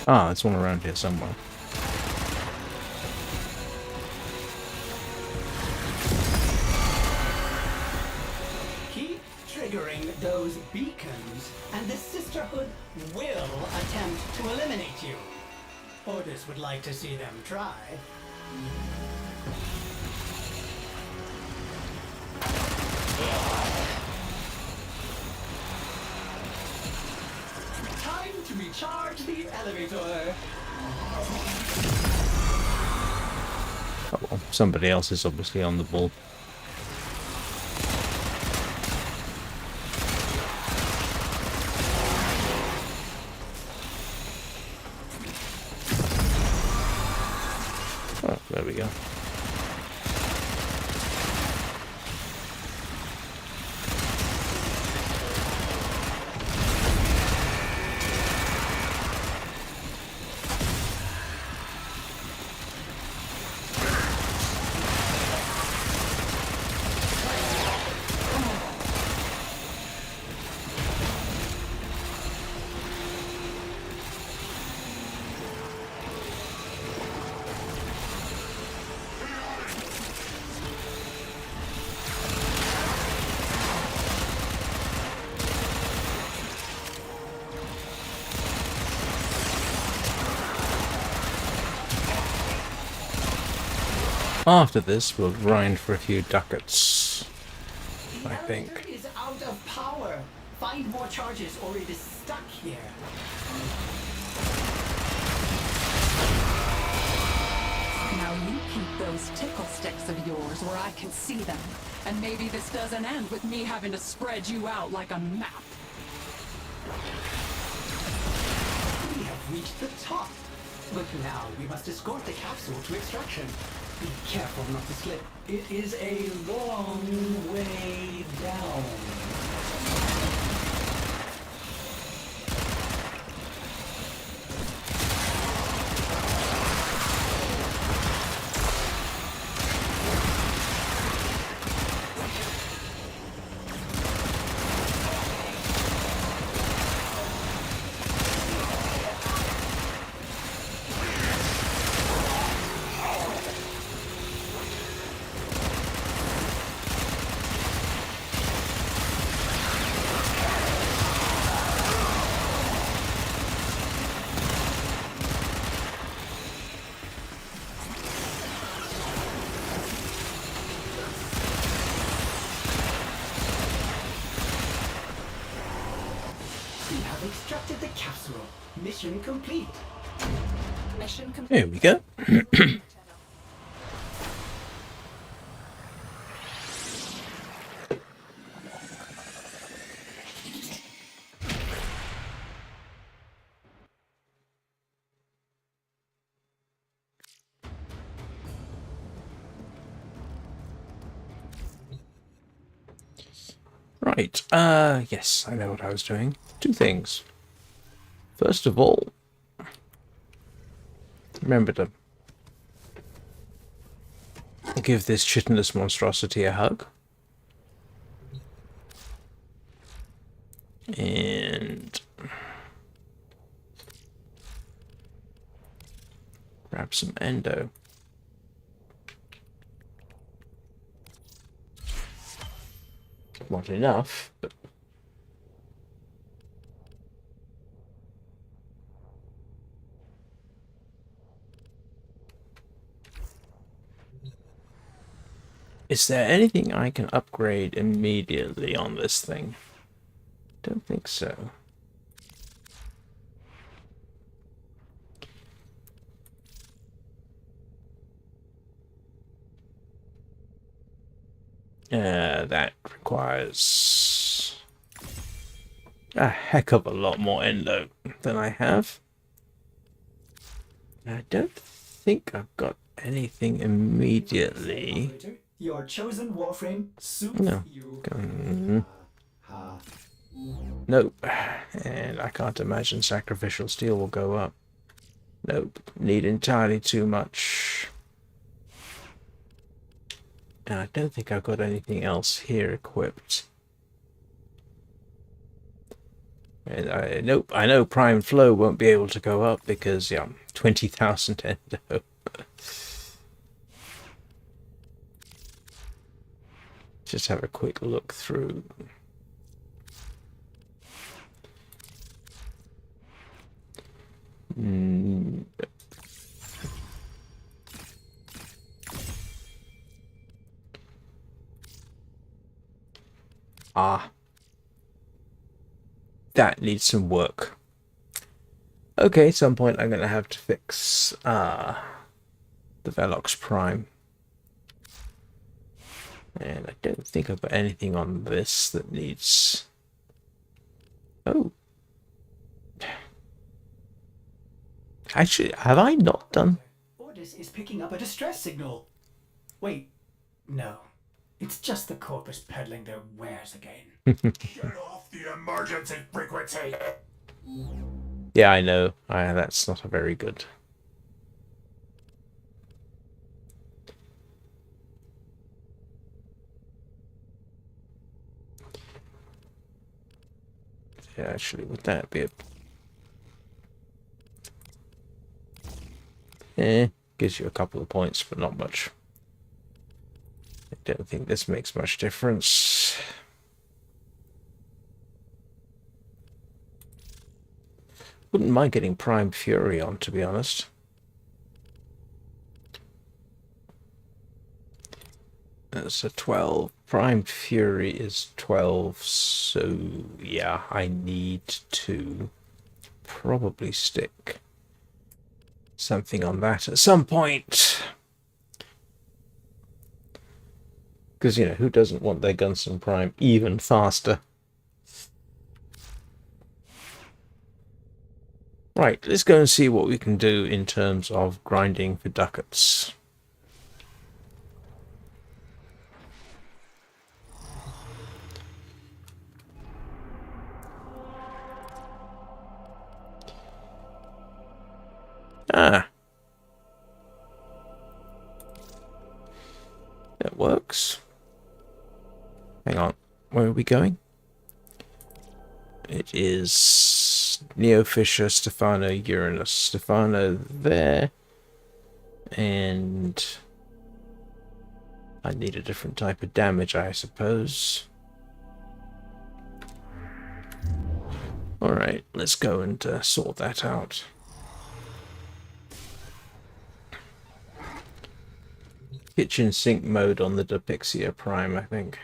Ah, there's one around here somewhere. Keep triggering those beacons, and the Sisterhood will attempt to eliminate you. Ordis would like to see them try. Time to recharge the elevator. Oh well, somebody else is obviously on the ball. Oh, there we go. After this, we'll grind for a few ducats, The I think. elevator is out of power. Find more charges or it is stuck here. Now you keep those tickle sticks of yours where I can see them. And maybe this doesn't end with me having to spread you out like a map. We have reached the top. But now we must escort the capsule to extraction. Be careful not to slip. It is a long way down. capsule. Mission complete. Mission complete. Here we go. Right, yes, I know what I was doing. Two things. First of all, remember to give this chitinous monstrosity a hug. And grab some endo. Not enough, but is there anything I can upgrade immediately on this thing? Don't think so. That requires a heck of a lot more endo than I have. I don't think I've got anything immediately. Operator, your chosen Warframe suits No. you. Nope. And I can't imagine sacrificial steel will go up. Nope. Need entirely too much. And I don't think I've got anything else here equipped. And nope, I know Prime Flow won't be able to go up because, yeah, 20,000 endo. Just have a quick look through. Ah. That needs some work. Okay, at some point I'm going to have to fix the Velox Prime. And I don't think I've got anything on this that needs... Oh. Actually, have I not done... Ordis is picking up a distress signal. Wait, no. It's just the Corpus peddling their wares again. Shut off the emergency frequency. Yeah, I know. That's not a very good... Yeah, actually, would that be a... gives you a couple of points, but not much. I don't think this makes much difference. Wouldn't mind getting Prime Fury on, to be honest. That's a 12. Prime Fury is 12, so yeah, I need to probably stick something on that at some point. Because, you know, who doesn't want their Gunston Prime even faster? Right, let's go and see what we can do in terms of grinding for ducats. Ah. That works. Hang on. Where are we going? It is Neo Fisher, Stefano, Uranus. Stefano there. And I need a different type of damage, I suppose. Alright, let's go and sort that out. Kitchen sink mode on the Dipixia Prime, I think.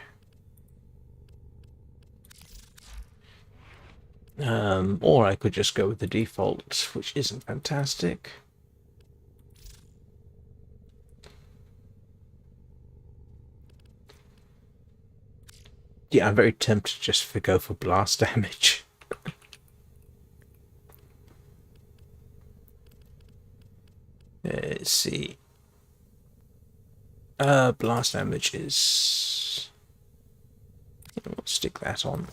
Or I could just go with the default, which isn't fantastic. Yeah, I'm very tempted just to go for blast damage. Let's see. Blast damage is... We'll stick that on.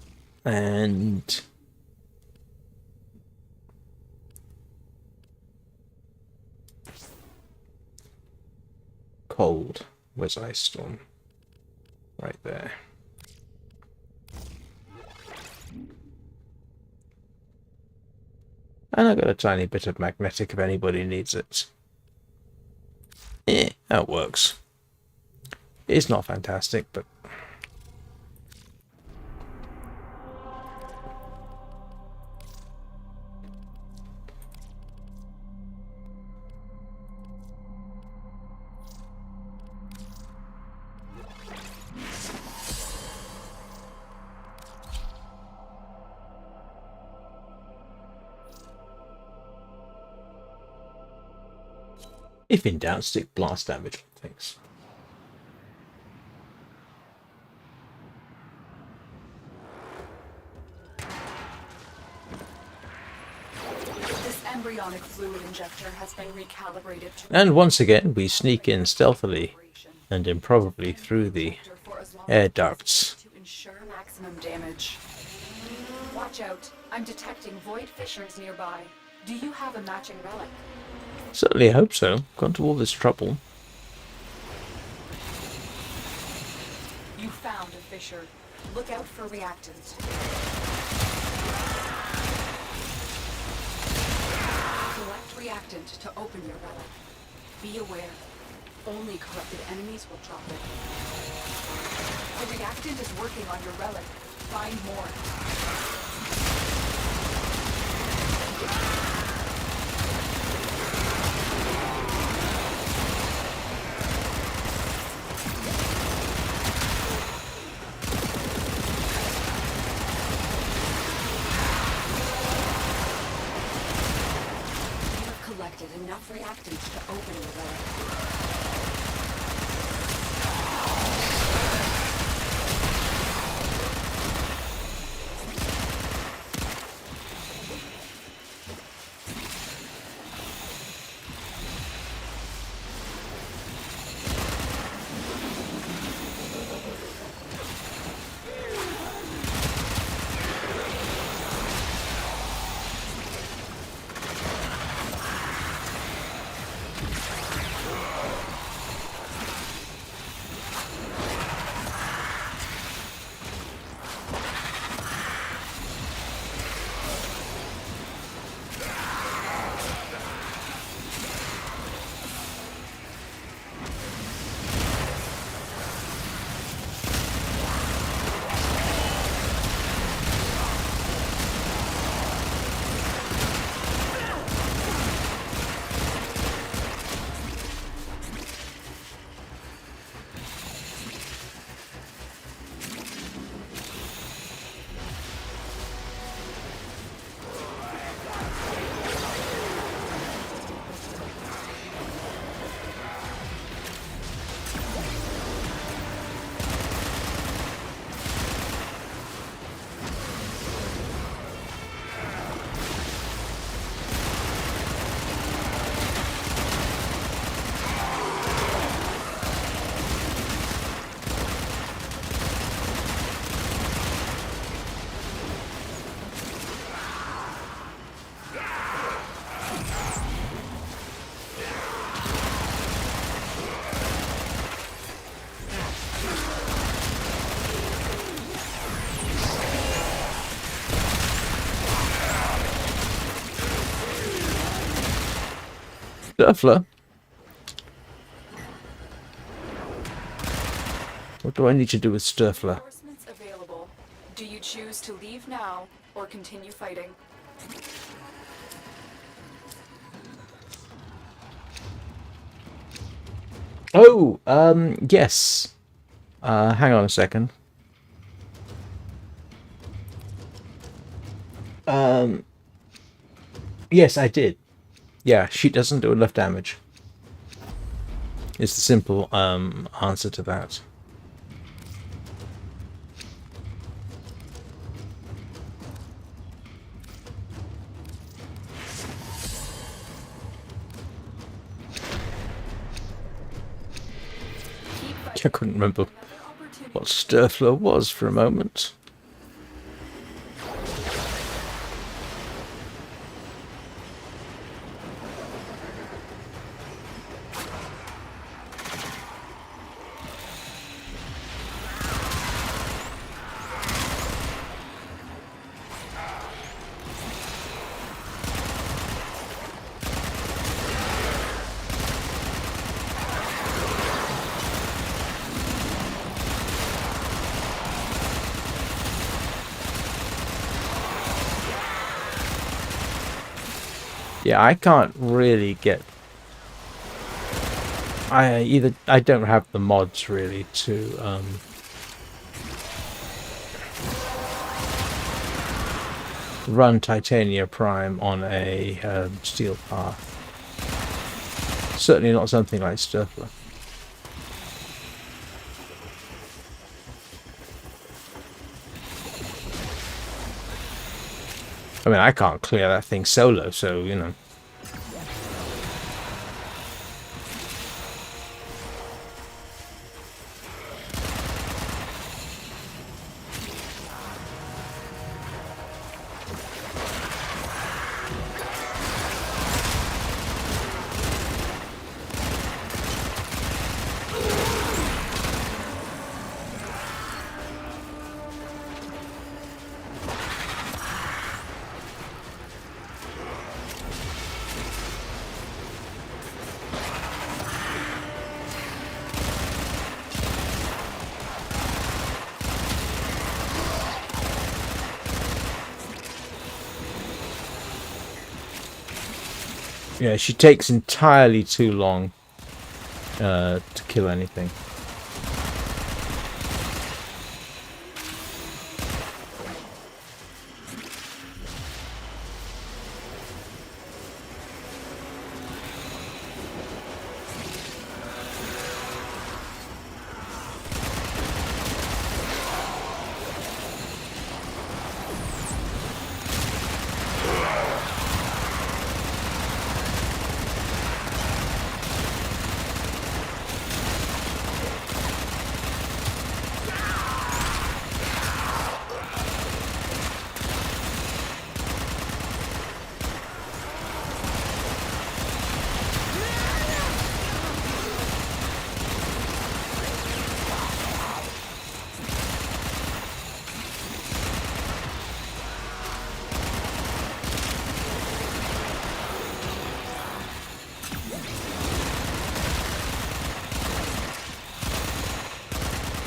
And... Cold. Where's Ice Storm? Right there. And I've got a tiny bit of magnetic if anybody needs it. That works. It's not fantastic, but... If in doubt, stick blast damage on things. This embryonic fluid injector has been recalibrated to... And once again, we sneak in stealthily and improbably through the air ducts. to ensure maximum damage. Watch out. I'm detecting void fissures nearby. Do you have a matching relic? Certainly hope so. Gone to all this trouble. You found a fissure. Look out for reactants. Collect reactant to open your relic. Be aware. Only corrupted enemies will drop it. The reactant is working on your relic. Find more. Enough reactants to open your relic. Sturfler? What do I need to do with Sturfler? Reinforcements available. Do you choose to leave now or continue fighting? Oh, yes. Hang on a second. Yes, I did. Yeah, she doesn't do enough damage. It's the simple answer to that. I couldn't remember what Stirfler was for a moment. Yeah, I can't really get... I don't have the mods really to run Titania Prime on a steel path. Certainly not something like Stirfler. I mean, I can't clear that thing solo, so, you know. Yeah, she takes entirely too long to kill anything.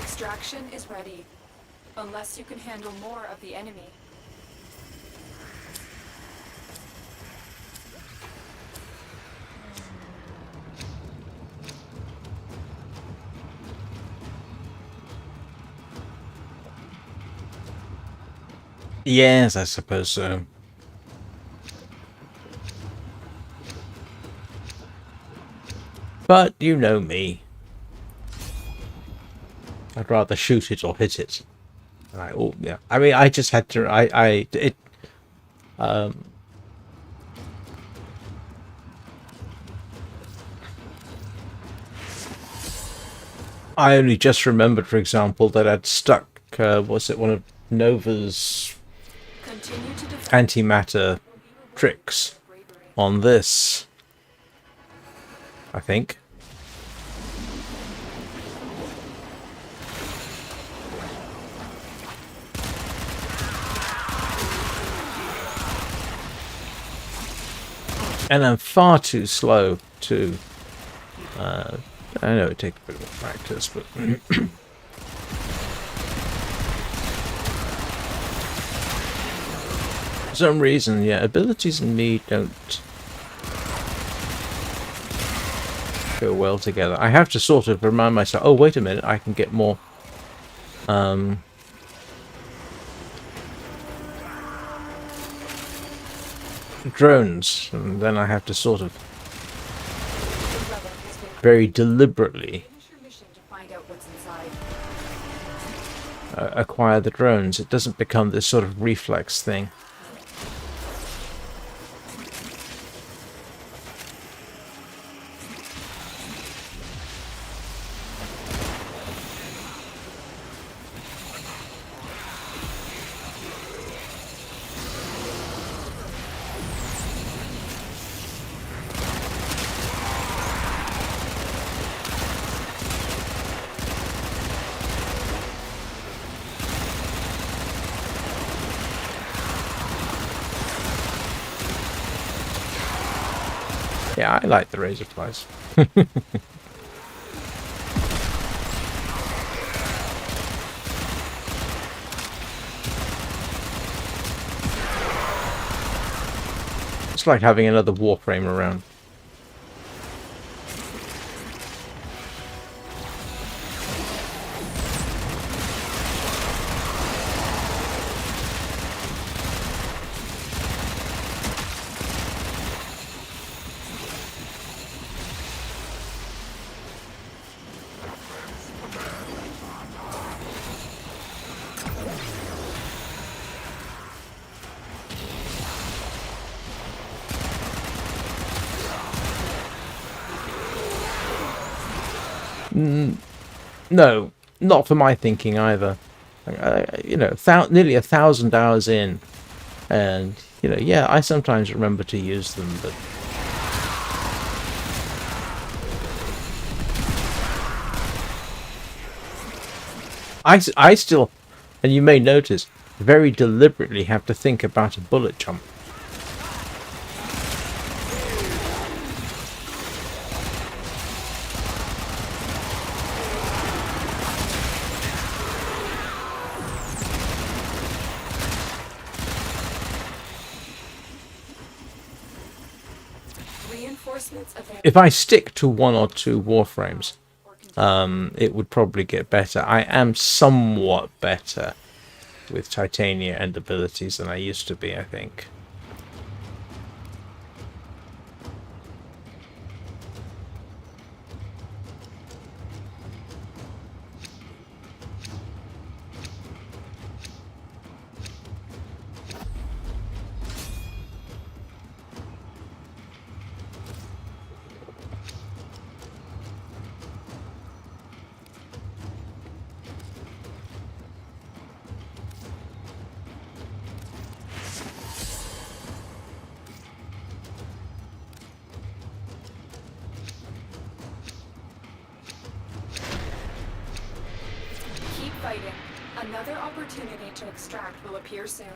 Extraction is ready, unless you can handle more of the enemy. Yes, I suppose so. But you know me. I'd rather shoot it or hit it. Oh yeah. I mean, I just had to. I only just remembered, for example, that I'd stuck. Was it one of Nova's antimatter tricks on this? I think. And I'm far too slow to... I know it takes a bit of practice, but... for some reason, yeah, abilities and me don't go well together. I have to sort of remind myself, oh, wait a minute, I can get more... drones, and then I have to sort of The relic has been. very deliberately Finish your mission to find out what's inside. acquire the drones. It doesn't become this sort of reflex thing. Yeah, I like the razor flies. It's like having another Warframe around. No, not for my thinking either. You know, nearly 1,000 hours in, and you know, yeah, I sometimes remember to use them, but I still, and you may notice, very deliberately have to think about a bullet jump. Reinforcements available. If I stick to 1 or 2 Warframes, it would probably get better. I am somewhat better with Titania and abilities than I used to be, I think. Keep fighting. Another opportunity to extract will appear soon.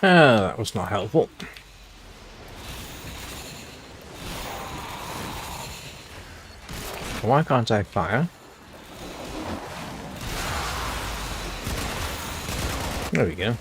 That was not helpful. Why can't I fire? There we go.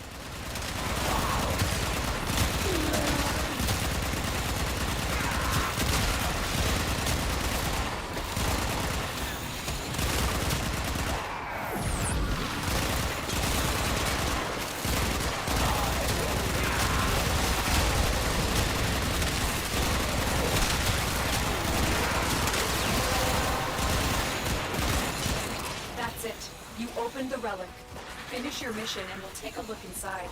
That's it. You opened the relic. Finish your mission and we'll take a look inside.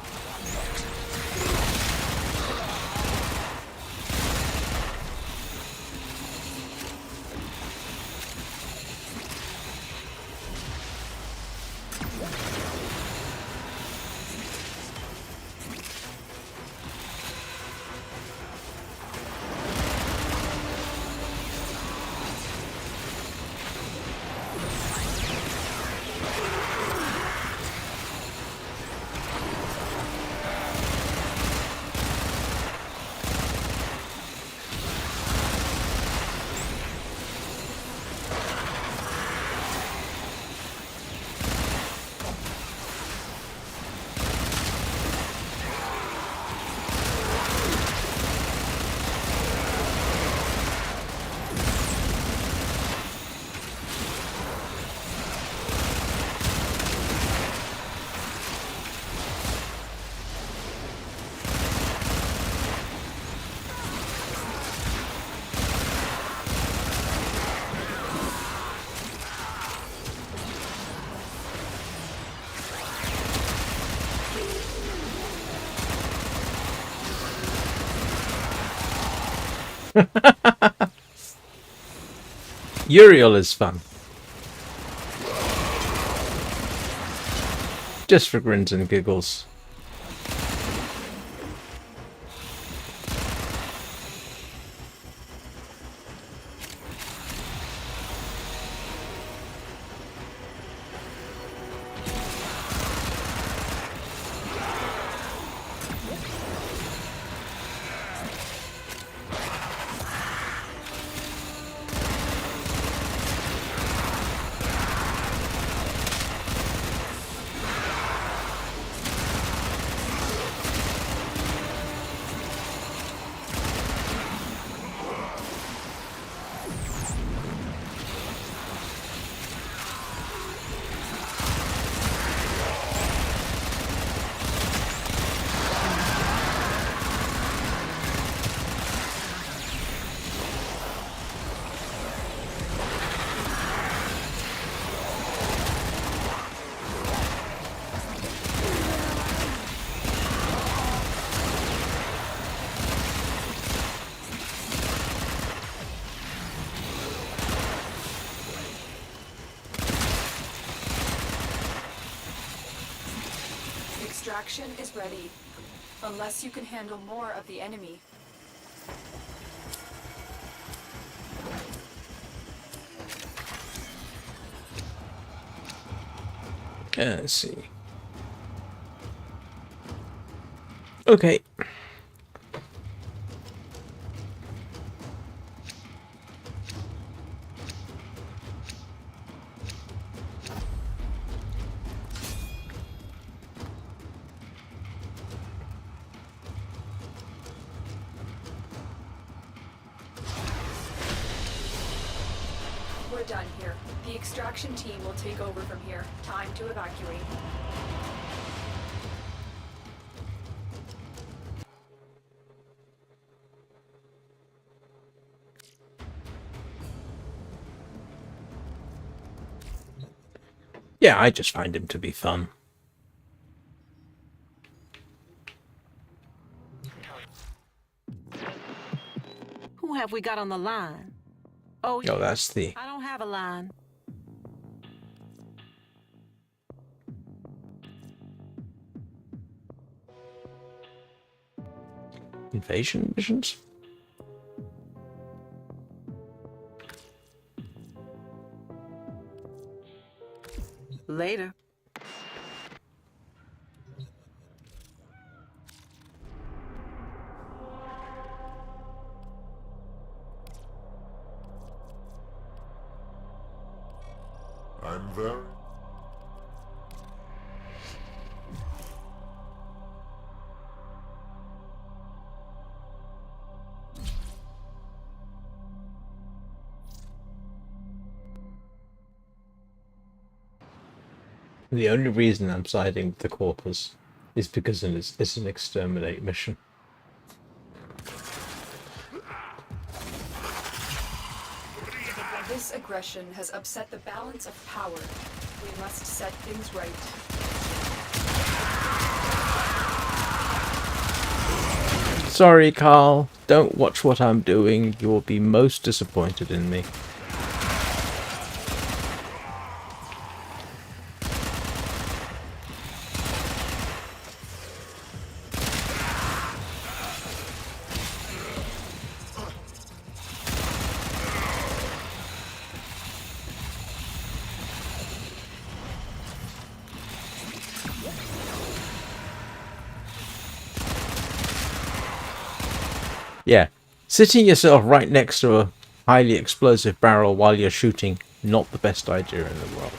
Uriel is fun. Just for grins and giggles. Extraction is ready. Unless you can handle more of the enemy. Let's see. Okay. We're done here. The extraction team will take over from here. Time to evacuate. Yeah, I just find him to be fun. Who have we got on the line? Oh, Oh, that's the... I don't have a line. invasion missions? Later. I'm very... The only reason I'm siding with the corpus is because it's an exterminate mission. This aggression has upset the balance of power. We must set things right. Sorry, Kahl. Don't watch what I'm doing. You will be most disappointed in me. Yeah, sitting yourself right next to a highly explosive barrel while you're shooting, not the best idea in the world.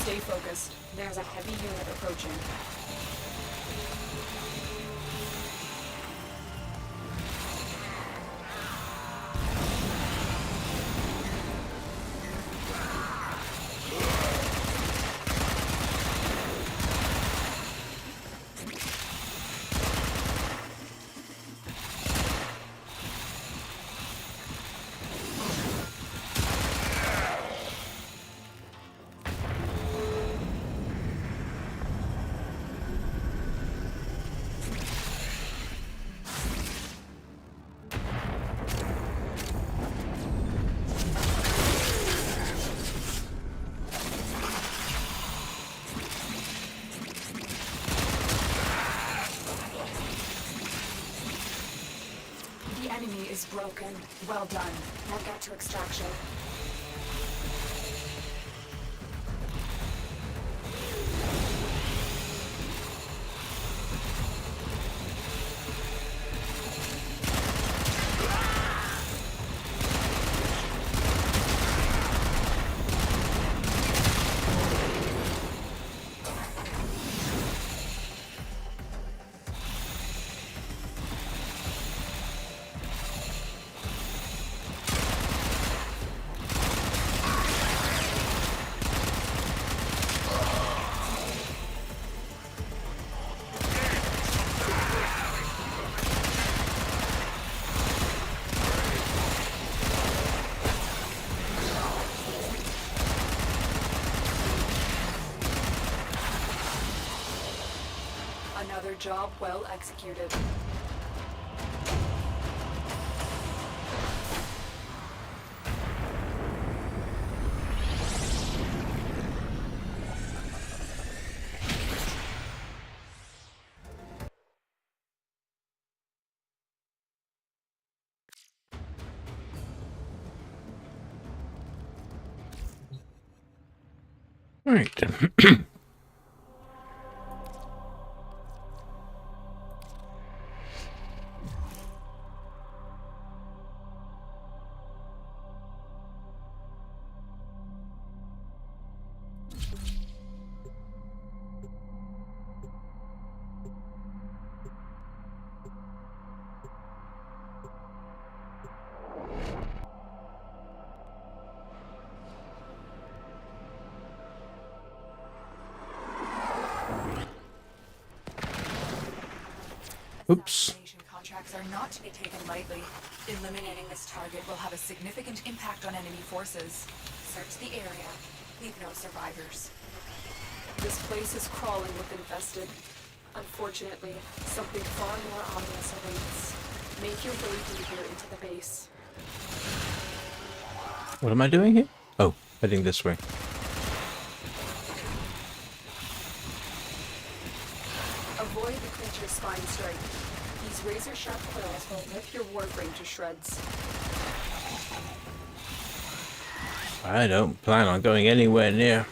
Stay focused. There's a heavy unit approaching. broken. Well done. Now get to extraction. Another job well executed. Right. Oops. Assassination contracts are not to be taken lightly. Eliminating this target will have a significant impact on enemy forces. Search the area. Leave no survivors. This place is crawling with infested. Unfortunately, something far more obvious awaits. Make your way deeper into the base. What am I doing here? Oh, heading this way. Avoid the creature's spine strike. These razor-sharp quills will rip your Warframe to shreds. I don't plan on going anywhere near.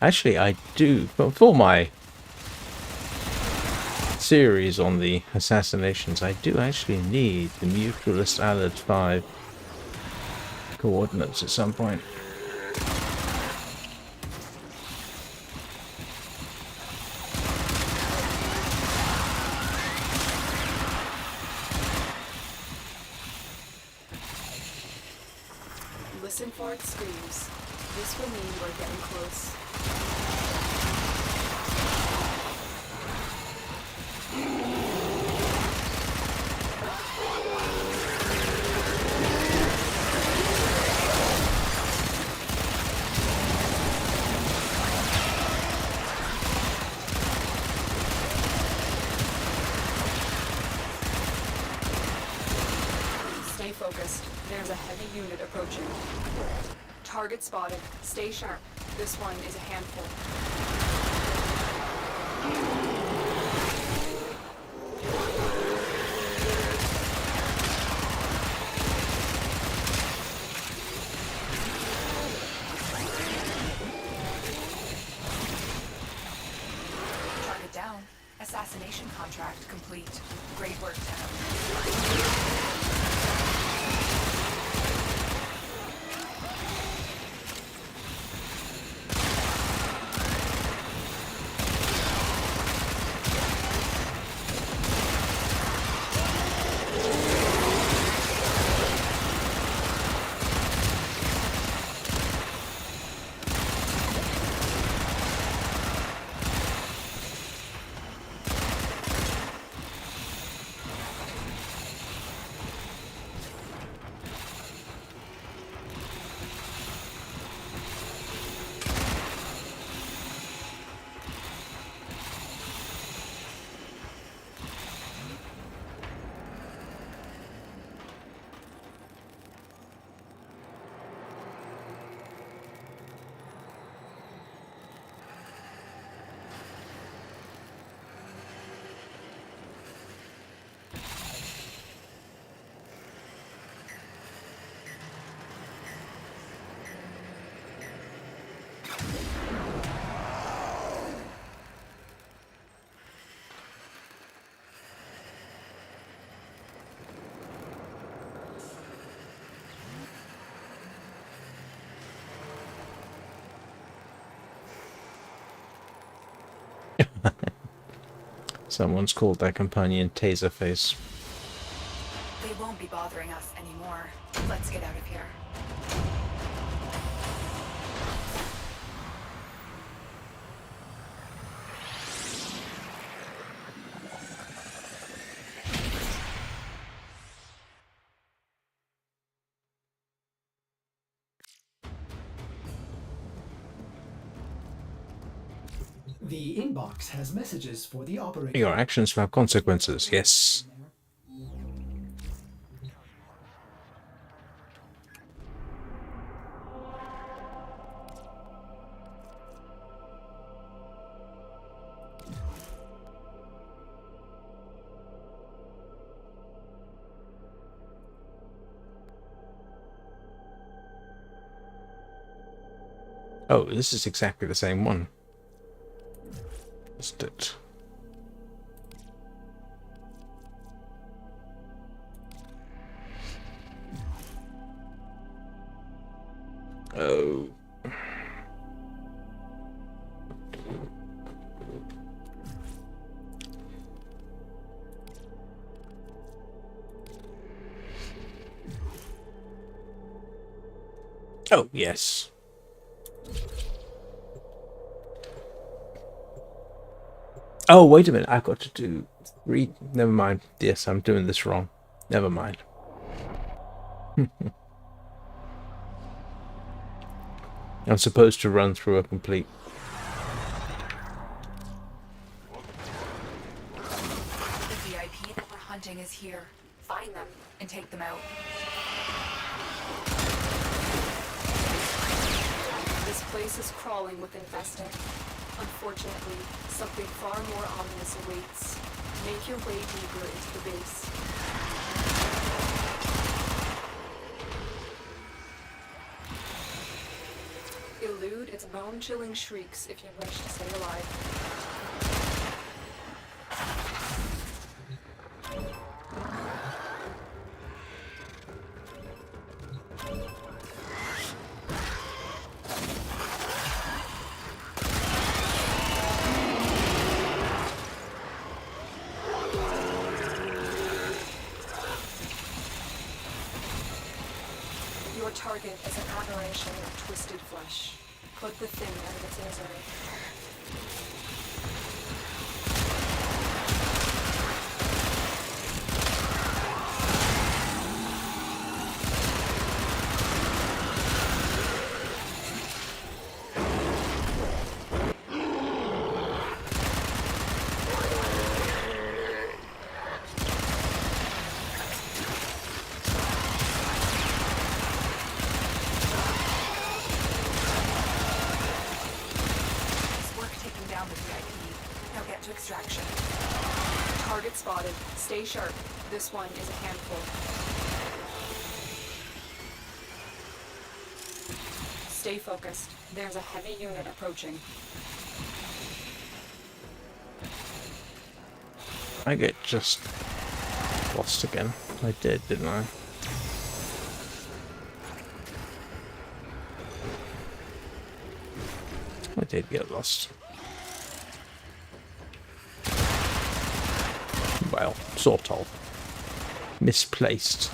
Actually, I do, for my series on the assassinations, I do actually need the Mutualist Allied 5 coordinates at some point. Listen for its screams. This will mean we're getting close. Stay focused. There's a heavy unit approaching. Target spotted. Stay sharp. This one is a handful. Target down. Assassination contract complete. Great work, Tam. Someone's called their companion Taserface. They won't be bothering us anymore. Let's get out of here. The inbox has messages for the operator. Your actions will have consequences, yes. Oh, this is exactly the same one. Isn't it? Oh. Oh, yes. Oh, wait a minute. I've got to do... Never mind. Yes, I'm doing this wrong. Never mind. I'm supposed to run through a complete... The VIP that we're hunting is here. Find them and take them out. This place is crawling with infested. Unfortunately, something far more ominous awaits. Make your way deeper into the base. Elude its bone-chilling shrieks if you wish to stay alive. Your target is an aberration of twisted flesh. Put the thing out of its misery. Extraction. Target spotted. Stay sharp. This one is a handful. Stay focused. There's a heavy unit approaching. I get just lost again. I did, didn't I? I did get lost. Well, sort of. Misplaced.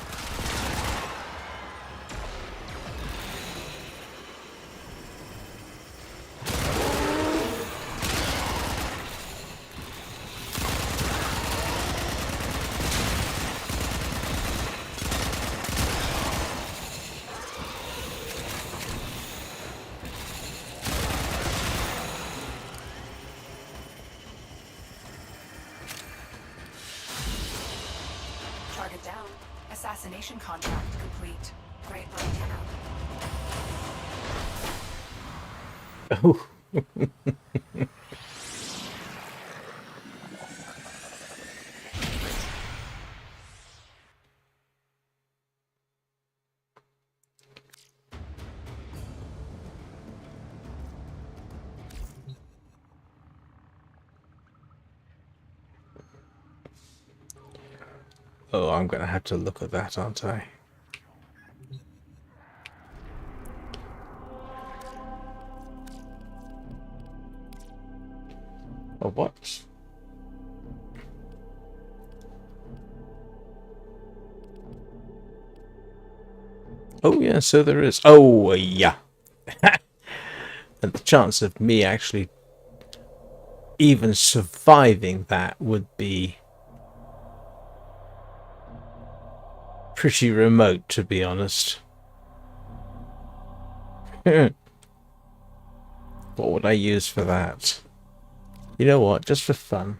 Target down. Assassination contract complete. Great work, Tanner. Oh. Oh, I'm gonna have to look at that, aren't I? Oh, what? Oh yeah, so there is. Oh yeah. And the chance of me actually even surviving that would be pretty remote, to be honest. What would I use for that? You know what? Just for fun.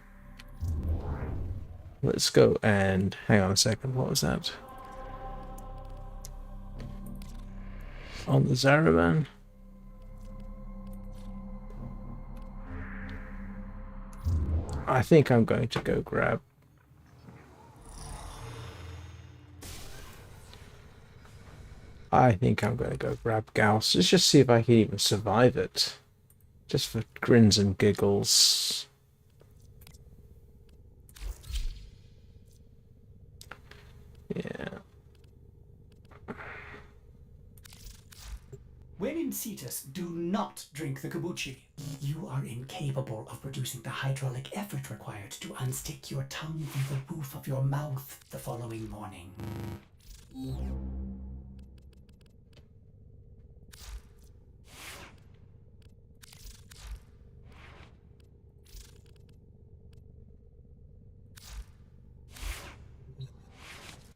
Let's go and... hang on a second. What was that? On the Zaraman? I think I'm going to go grab... Gauss. Let's just see if I can even survive it. Just for grins and giggles. Yeah. When in Cetus, do not drink the kombucha. You are incapable of producing the hydraulic effort required to unstick your tongue from the roof of your mouth the following morning.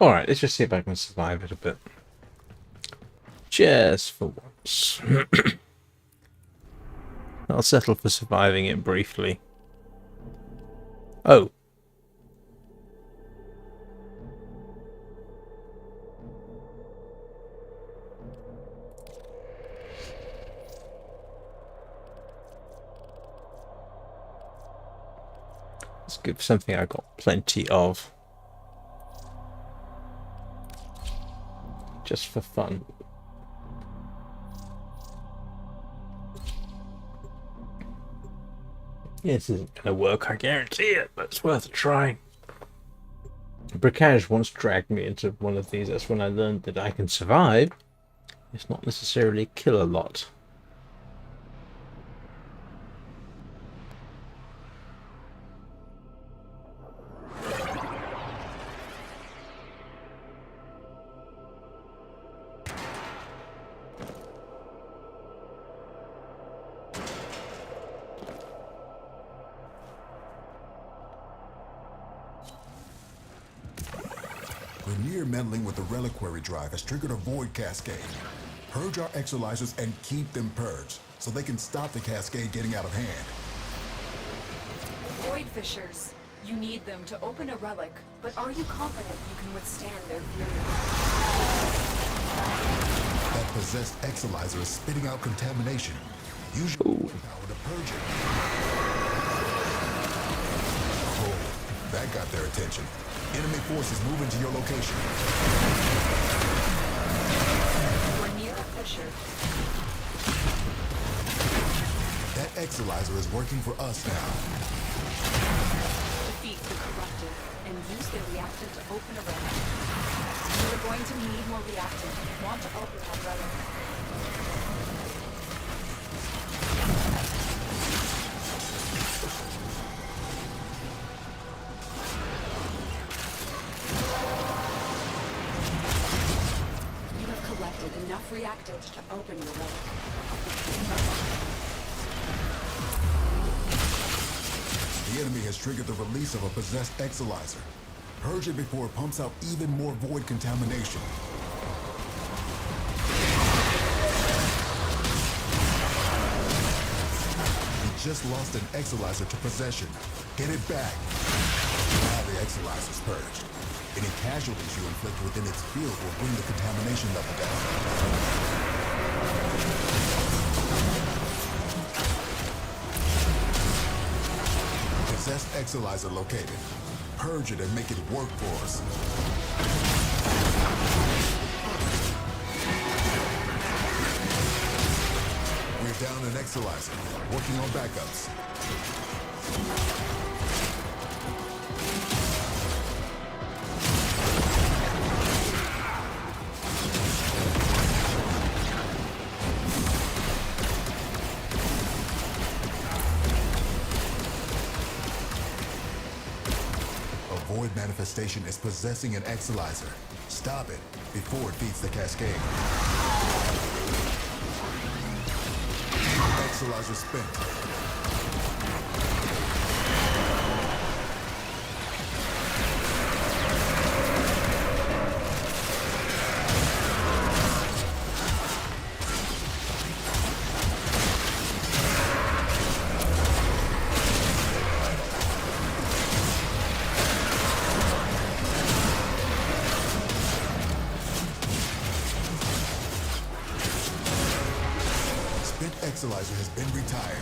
Alright, let's just see if I can survive it a bit. Just for once. I'll settle for surviving it briefly. Oh. Let's give something I got plenty of. Just for fun. Yeah, this isn't going to work, I guarantee it, but it's worth a try. Bricage once dragged me into one of these. That's when I learned that I can survive. It's not necessarily kill a lot. Rainier meddling with the reliquary drive has triggered a void cascade. Purge our exolizers and keep them purged, so they can stop the cascade getting out of hand. Void fissures. You need them to open a relic, but are you confident you can withstand their fury? That possessed exolizer is spitting out contamination. Use your power to purge it. Oh, that got their attention. Enemy forces move into your location. We're near a fissure. That exolizer is working for us now. Defeat the corrupted and use their reactant to open a relic. You're going to need more reactant if you want to open that relic. Enough reactant to open your relic. The enemy has triggered the release of a possessed exolizer. Purge it before it pumps out even more void contamination. We just lost an exolizer to possession. Get it back. Now the exolizer's purged. Any casualties you inflict within its field will bring the contamination level down. Possessed exolizer located. Purge it and make it work for us. We're down an exolizer. Working on backups. manifestation is possessing an Exalizer. Stop it before it feeds the cascade. Exalizer spent. Exalizer has been retired.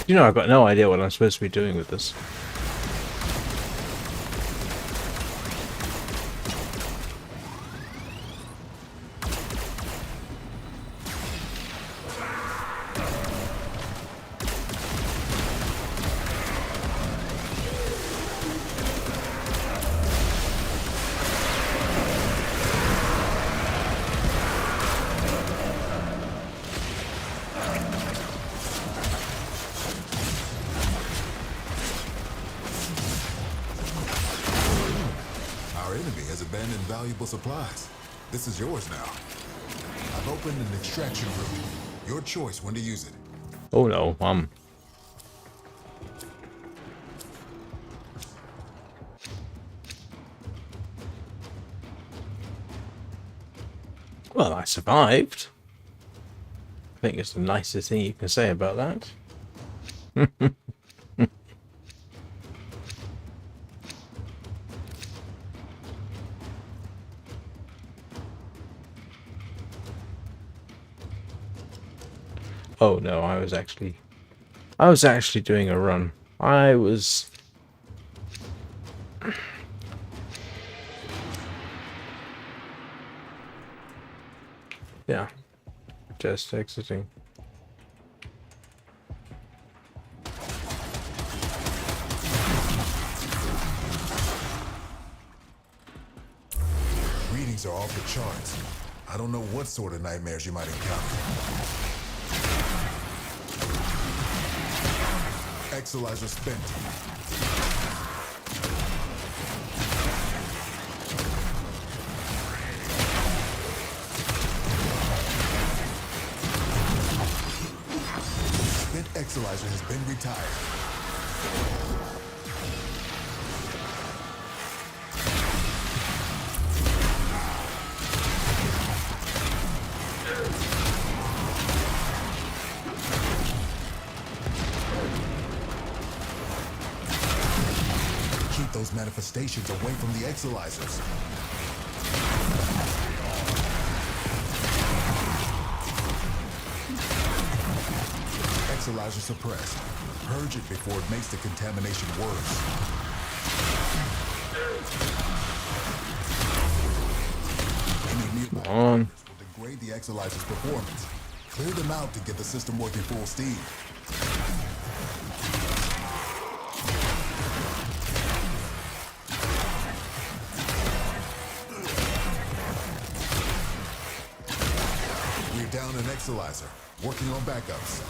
You know, I've got no idea what I'm supposed to be doing with this. Valuable supplies. This is yours now. I've opened an extraction route. Your choice when to use it. Oh no, Well, I survived. I think it's the nicest thing you can say about that. Oh no, I was actually doing a run. Yeah, just exiting. Readings are off the charts. I don't know what sort of nightmares you might encounter. Exalizer spent. Spent Exalizer has been retired. Those manifestations away from the Exalizers. Exalizer suppressed. Purge it before it makes the contamination worse. Any mutant will degrade the Exalizer's performance. Clear them out to get the system working full steam. Down an Exalizer, working on backups.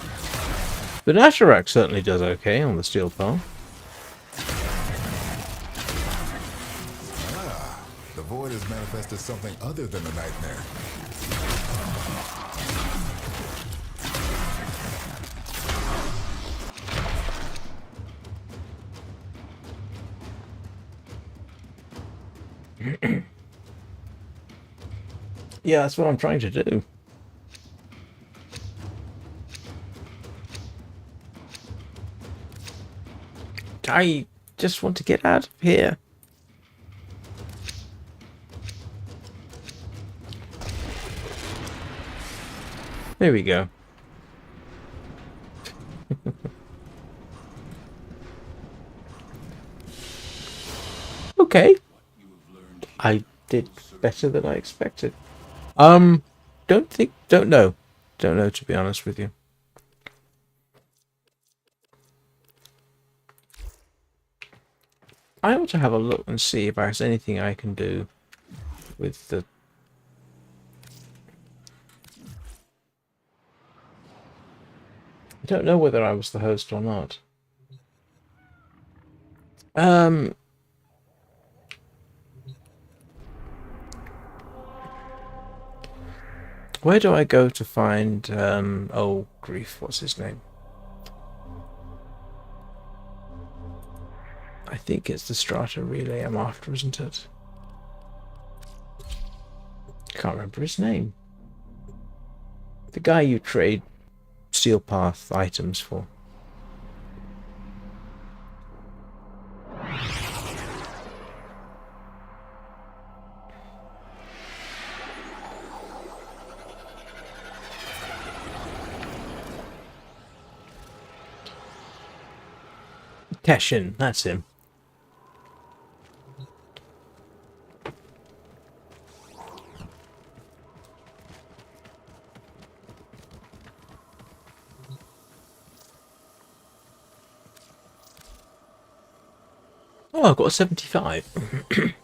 The Nasharack certainly does okay on the steel pole. Ah, the void has manifested something other than a nightmare. Yeah, that's what I'm trying to do. I just want to get out of here. There we go. Okay. I did better than I expected. don't know. Don't know, to be honest with you. I ought to have a look and see if there's anything I can do with the... I don't know whether I was the host or not. Where do I go to find, oh grief, what's his name? I think it's the Strata Relay I'm after, isn't it? Can't remember his name. The guy you trade Steel Path items for. Teshin, that's him. Oh, I've got a 75.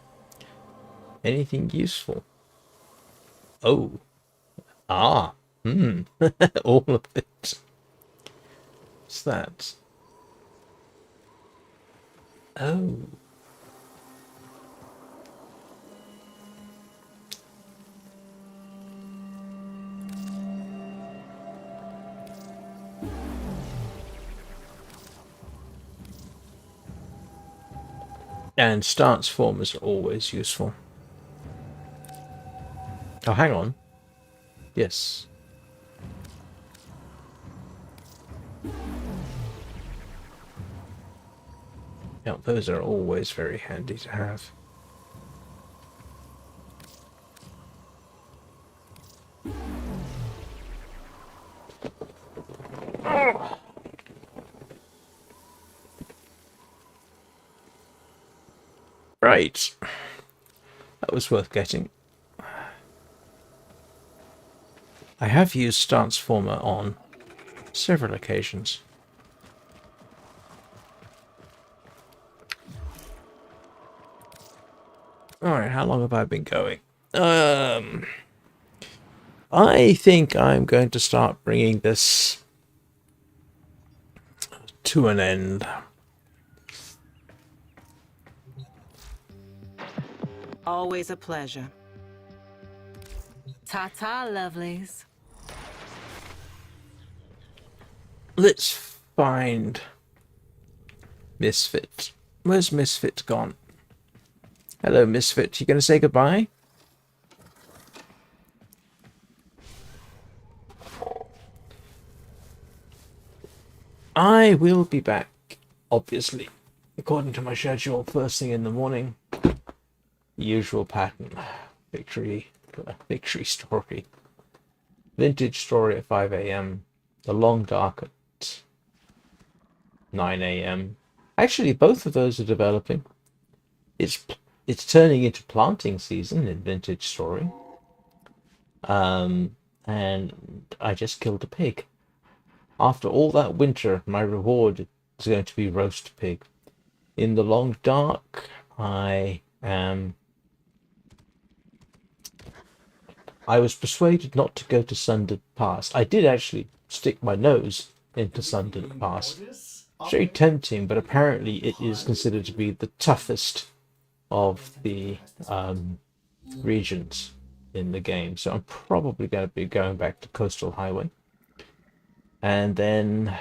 Anything useful? Oh. Ah. All of it. What's that? Oh. And stance formers are always useful. Oh, hang on. Yes. Yeah, those are always very handy to have. Right. That was worth getting. I have used stance former on several occasions. Alright, how long have I been going? I think I'm going to start bringing this to an end. Always a pleasure. Ta-ta, lovelies. Let's find Misfit. Where's Misfit gone? Hello, Misfit. You going to say goodbye? I will be back, obviously, according to my schedule, first thing in the morning. Usual pattern. Victory story. Vintage story at 5 AM. The Long Dark at 9 AM. Actually, both of those are developing. It's turning into planting season in Vintage Story. And I just killed a pig. After all that winter, my reward is going to be roast pig. In the Long Dark, I was persuaded not to go to Sundered Pass. I did actually stick my nose into Sundered Pass. It's very tempting, but apparently it is considered to be the toughest of the regions in the game. So I'm probably going to be going back to Coastal Highway. And then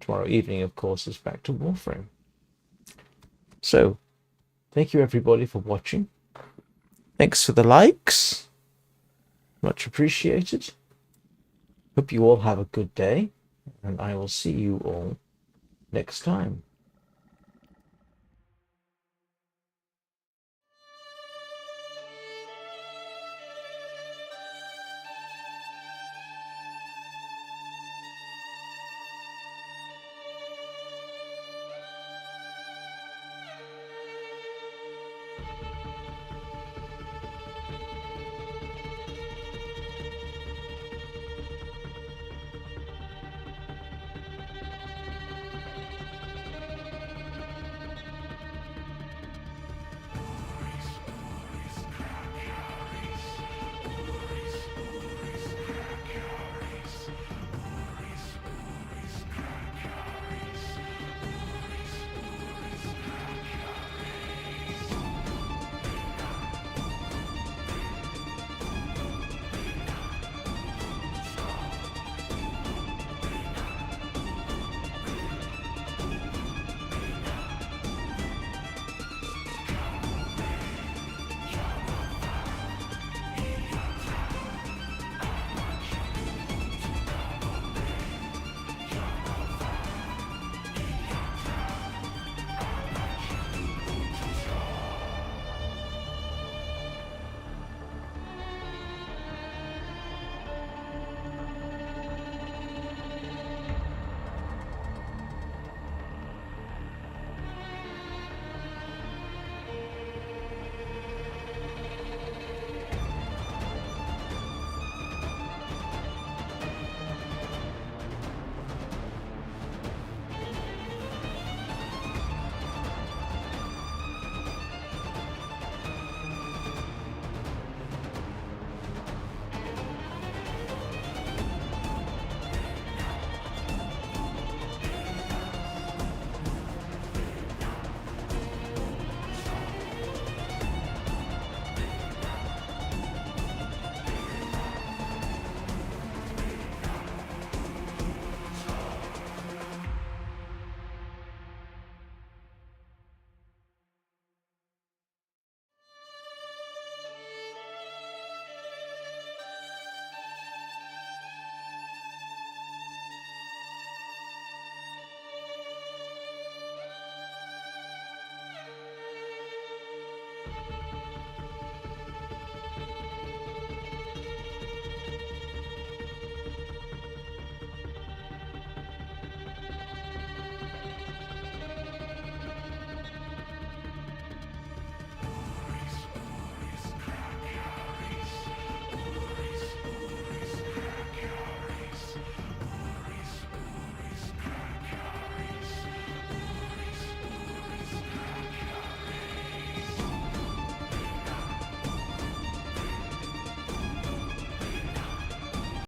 tomorrow evening, of course, is back to Warframe. So, thank you everybody for watching. Thanks for the likes. Much appreciated. Hope you all have a good day. And I will see you all next time.